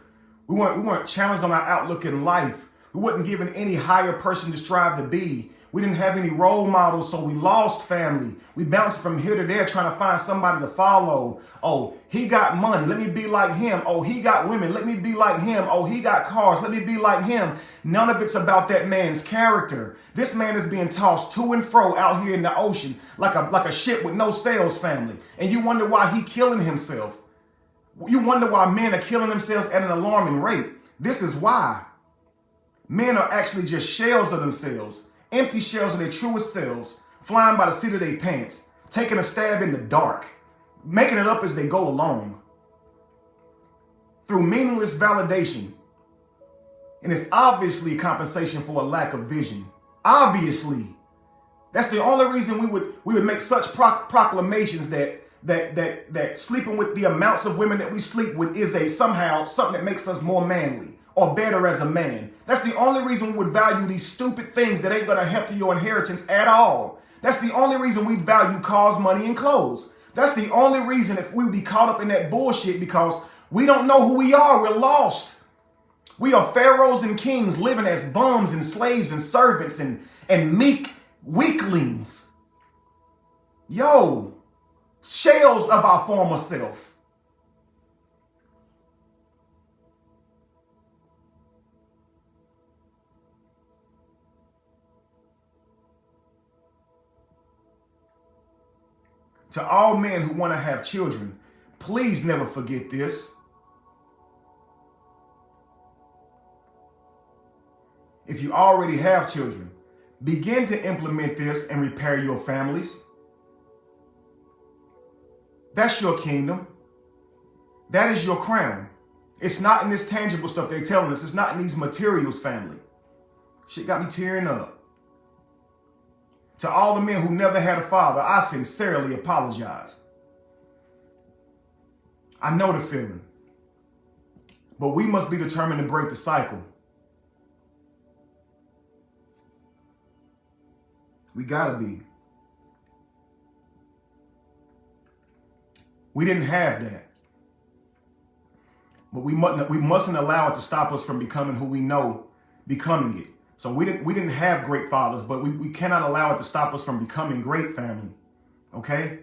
We weren't challenged on our outlook in life. We weren't given any higher person to strive to be. We didn't have any role models, so we lost, family. We bounced from here to there trying to find somebody to follow. Oh, he got money. Let me be like him. Oh, he got women. Let me be like him. Oh, he got cars. Let me be like him. None of it's about that man's character. This man is being tossed to and fro out here in the ocean like a ship with no sails, family. And you wonder why he killing himself. You wonder why men are killing themselves at an alarming rate. This is why. Men are actually just shells of themselves. Empty shells of their truest selves, flying by the seat of their pants, taking a stab in the dark, making it up as they go along. Through meaningless validation. And it's obviously compensation for a lack of vision. Obviously. That's the only reason we would make such proclamations that sleeping with the amounts of women that we sleep with is somehow something that makes us more manly or better as a man. That's the only reason we would value these stupid things that ain't gonna help to your inheritance at all. That's the only reason we value cars, money, and clothes. That's the only reason if we be caught up in that bullshit because we don't know who we are. We're lost. We are pharaohs and kings living as bums and slaves and servants and meek weaklings. Yo, shells of our former self. To all men who want to have children, please never forget this. If you already have children, begin to implement this and repair your families. That's your kingdom. That is your crown. It's not in this tangible stuff they're telling us. It's not in these materials, family. Shit got me tearing up. To all the men who never had a father, I sincerely apologize. I know the feeling. but we must be determined to break the cycle. We gotta be. We didn't have that. But we mustn't allow it to stop us from becoming who we know, becoming it. So we didn't have great fathers, but we cannot allow it to stop us from becoming great, family. Okay?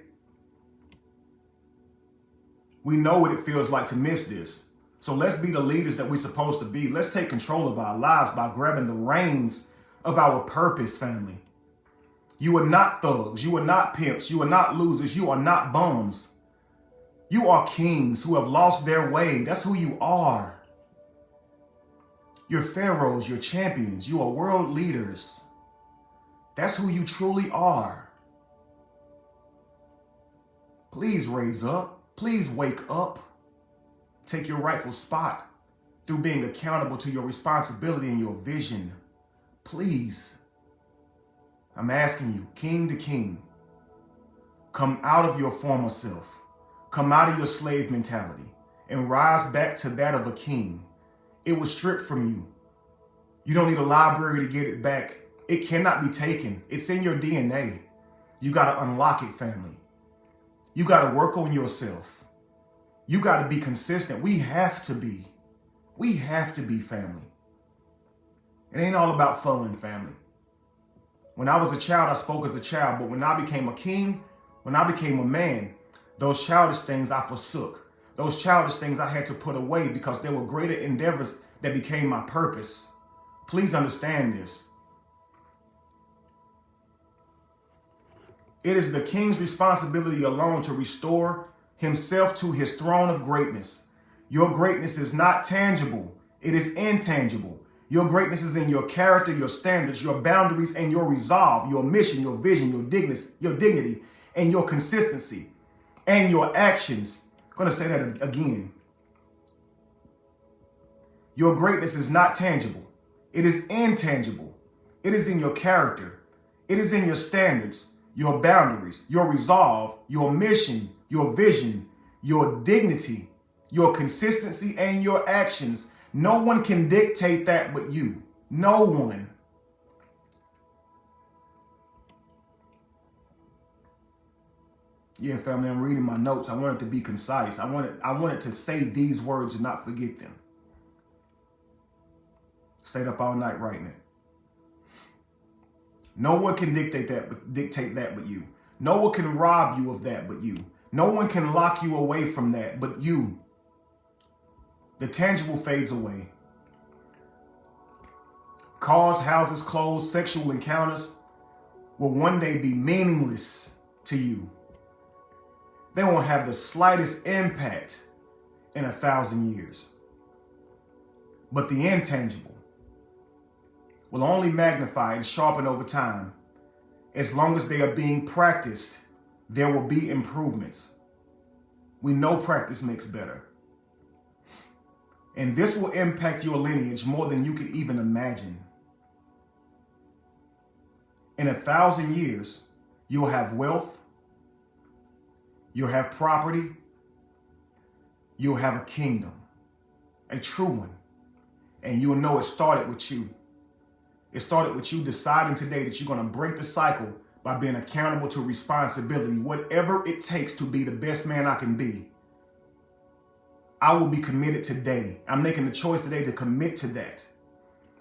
We know what it feels like to miss this. So let's be the leaders that we're supposed to be. Let's take control of our lives by grabbing the reins of our purpose, family. You are not thugs. You are not pimps. You are not losers. You are not bums. You are kings who have lost their way. That's who you are. You're pharaohs, you're champions, you are world leaders. That's who you truly are. Please raise up. Please wake up. Take your rightful spot through being accountable to your responsibility and your vision. Please. I'm asking you, king to king, come out of your former self. Come out of your slave mentality and rise back to that of a king. It was stripped from you. You don't need a library to get it back. It cannot be taken. It's in your DNA. You got to unlock it, family. You got to work on yourself. You got to be consistent. We have to be. We have to be, family. It ain't all about fun, family. When I was a child, I spoke as a child. But when I became a king, when I became a man, those childish things I forsook. Those childish things I had to put away because there were greater endeavors that became my purpose. Please understand this. It is the king's responsibility alone to restore himself to his throne of greatness. Your greatness is not tangible. It is intangible. Your greatness is in your character, your standards, your boundaries, and your resolve, your mission, your vision, your dignity, and your consistency. And your actions. I'm going to say that again. Your greatness is not tangible. It is intangible. It is in your character. It is in your standards, your boundaries, your resolve, your mission, your vision, your dignity, your consistency, and your actions. No one can dictate that but you. No one. Yeah, family, I'm reading my notes. I want it to be concise. I wanted to say these words and not forget them. Stayed up all night writing it. No one can dictate that but you. No one can rob you of that but you. No one can lock you away from that but you. The tangible fades away. Cars, houses, clothes, sexual encounters will one day be meaningless to you. They won't have the slightest impact in 1,000 years. But the intangible will only magnify and sharpen over time. As long as they are being practiced, there will be improvements. We know practice makes better. And this will impact your lineage more than you could even imagine. In 1,000 years, you'll have wealth. You'll have property. You'll have a kingdom, a true one. And you'll know it started with you. It started with you deciding today that you're going to break the cycle by being accountable to responsibility. Whatever it takes to be the best man I can be, I will be committed today. I'm making the choice today to commit to that.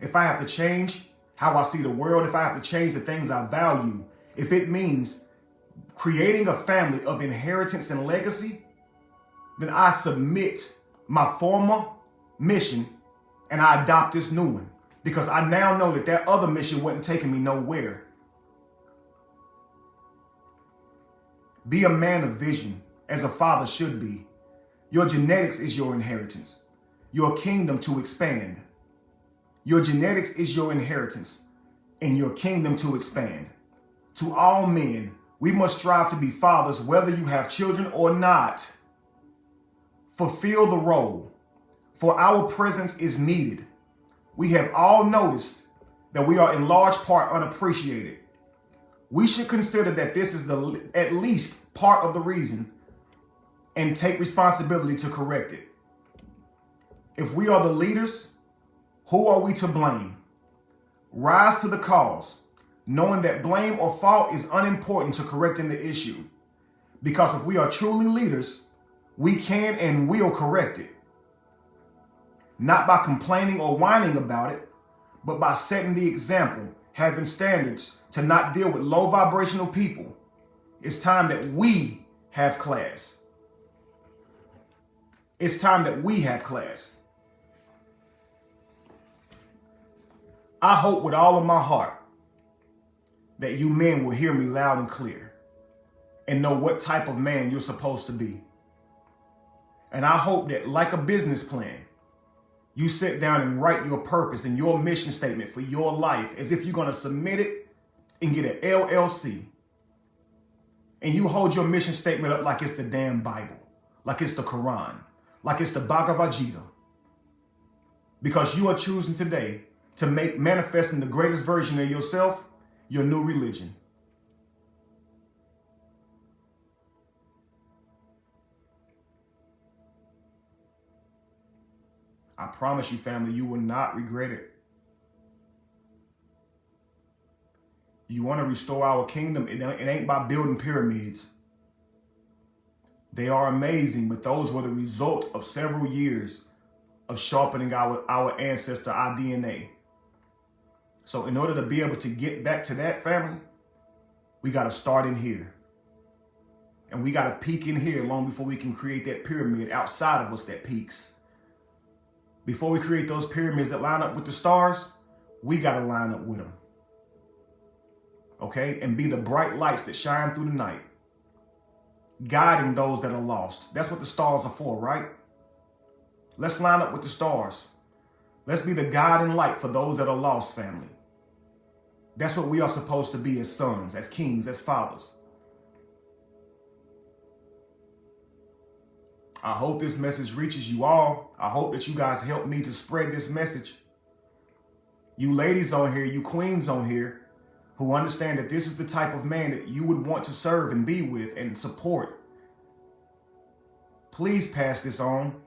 If I have to change how I see the world, if I have to change the things I value, if it means creating a family of inheritance and legacy, then I submit my former mission and I adopt this new one. Because I now know that that other mission wasn't taking me nowhere. Be a man of vision, as a father should be. Your genetics is your inheritance. Your kingdom to expand. Your genetics is your inheritance and your kingdom to expand. To all men, we must strive to be fathers, whether you have children or not. Fulfill the role, for our presence is needed. We have all noticed that we are in large part unappreciated. We should consider that this is at least part of the reason and take responsibility to correct it. If we are the leaders, who are we to blame? Rise to the cause, knowing that blame or fault is unimportant to correcting the issue. Because if we are truly leaders, we can and will correct it. Not by complaining or whining about it, but by setting the example, having standards to not deal with low vibrational people. It's time that we have class. It's time that we have class. I hope with all of my heart that you men will hear me loud and clear and know what type of man you're supposed to be. And I hope that, like a business plan, you sit down and write your purpose and your mission statement for your life as if you're going to submit it and get an LLC. And you hold your mission statement up like it's the damn Bible, like it's the Quran, like it's the Bhagavad Gita. Because you are choosing today to make manifesting the greatest version of yourself your new religion. I promise you, family, you will not regret it. You want to restore our kingdom, it ain't by building pyramids. They are amazing, but those were the result of several years of sharpening our ancestor, our DNA. So in order to be able to get back to that, family, we got to start in here. And we got to peak in here long before we can create that pyramid outside of us that peaks. Before we create those pyramids that line up with the stars, we got to line up with them. Okay? And be the bright lights that shine through the night, guiding those that are lost. That's what the stars are for, right? Let's line up with the stars. Let's be the guiding light for those that are lost, family. That's what we are supposed to be as sons, as kings, as fathers. I hope this message reaches you all. I hope that you guys help me to spread this message. You ladies on here, you queens on here, who understand that this is the type of man that you would want to serve and be with and support. Please pass this on.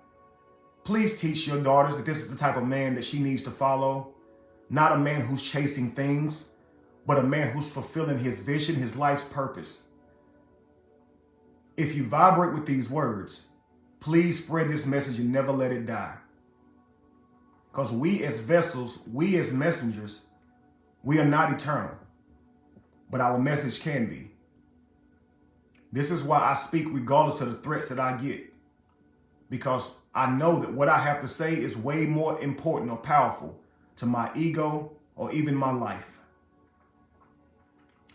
Please teach your daughters that this is the type of man that she needs to follow. Not a man who's chasing things, but a man who's fulfilling his vision, his life's purpose. If you vibrate with these words, please spread this message and never let it die. Because we as vessels, we as messengers, we are not eternal, but our message can be. This is why I speak regardless of the threats that I get. Because I know that what I have to say is way more important or powerful to my ego or even my life.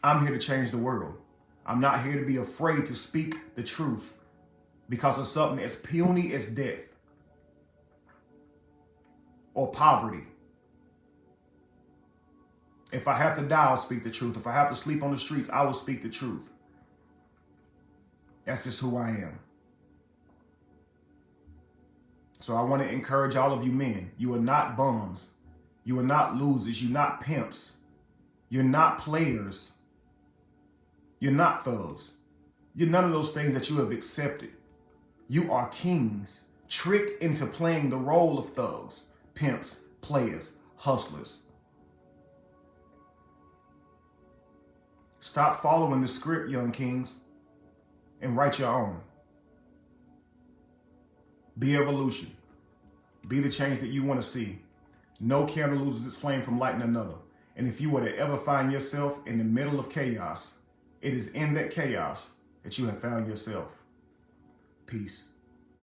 I'm here to change the world. I'm not here to be afraid to speak the truth because of something as puny as death or poverty. If I have to die, I'll speak the truth. If I have to sleep on the streets, I will speak the truth. That's just who I am. So I want to encourage all of you men. You are not bums. You are not losers. You're not pimps. You're not players. You're not thugs. You're none of those things that you have accepted. You are kings, tricked into playing the role of thugs, pimps, players, hustlers. Stop following the script, young kings, and write your own. Be evolution. Be the change that you want to see. No candle loses its flame from lighting another. And if you were to ever find yourself in the middle of chaos, it is in that chaos that you have found yourself. Peace.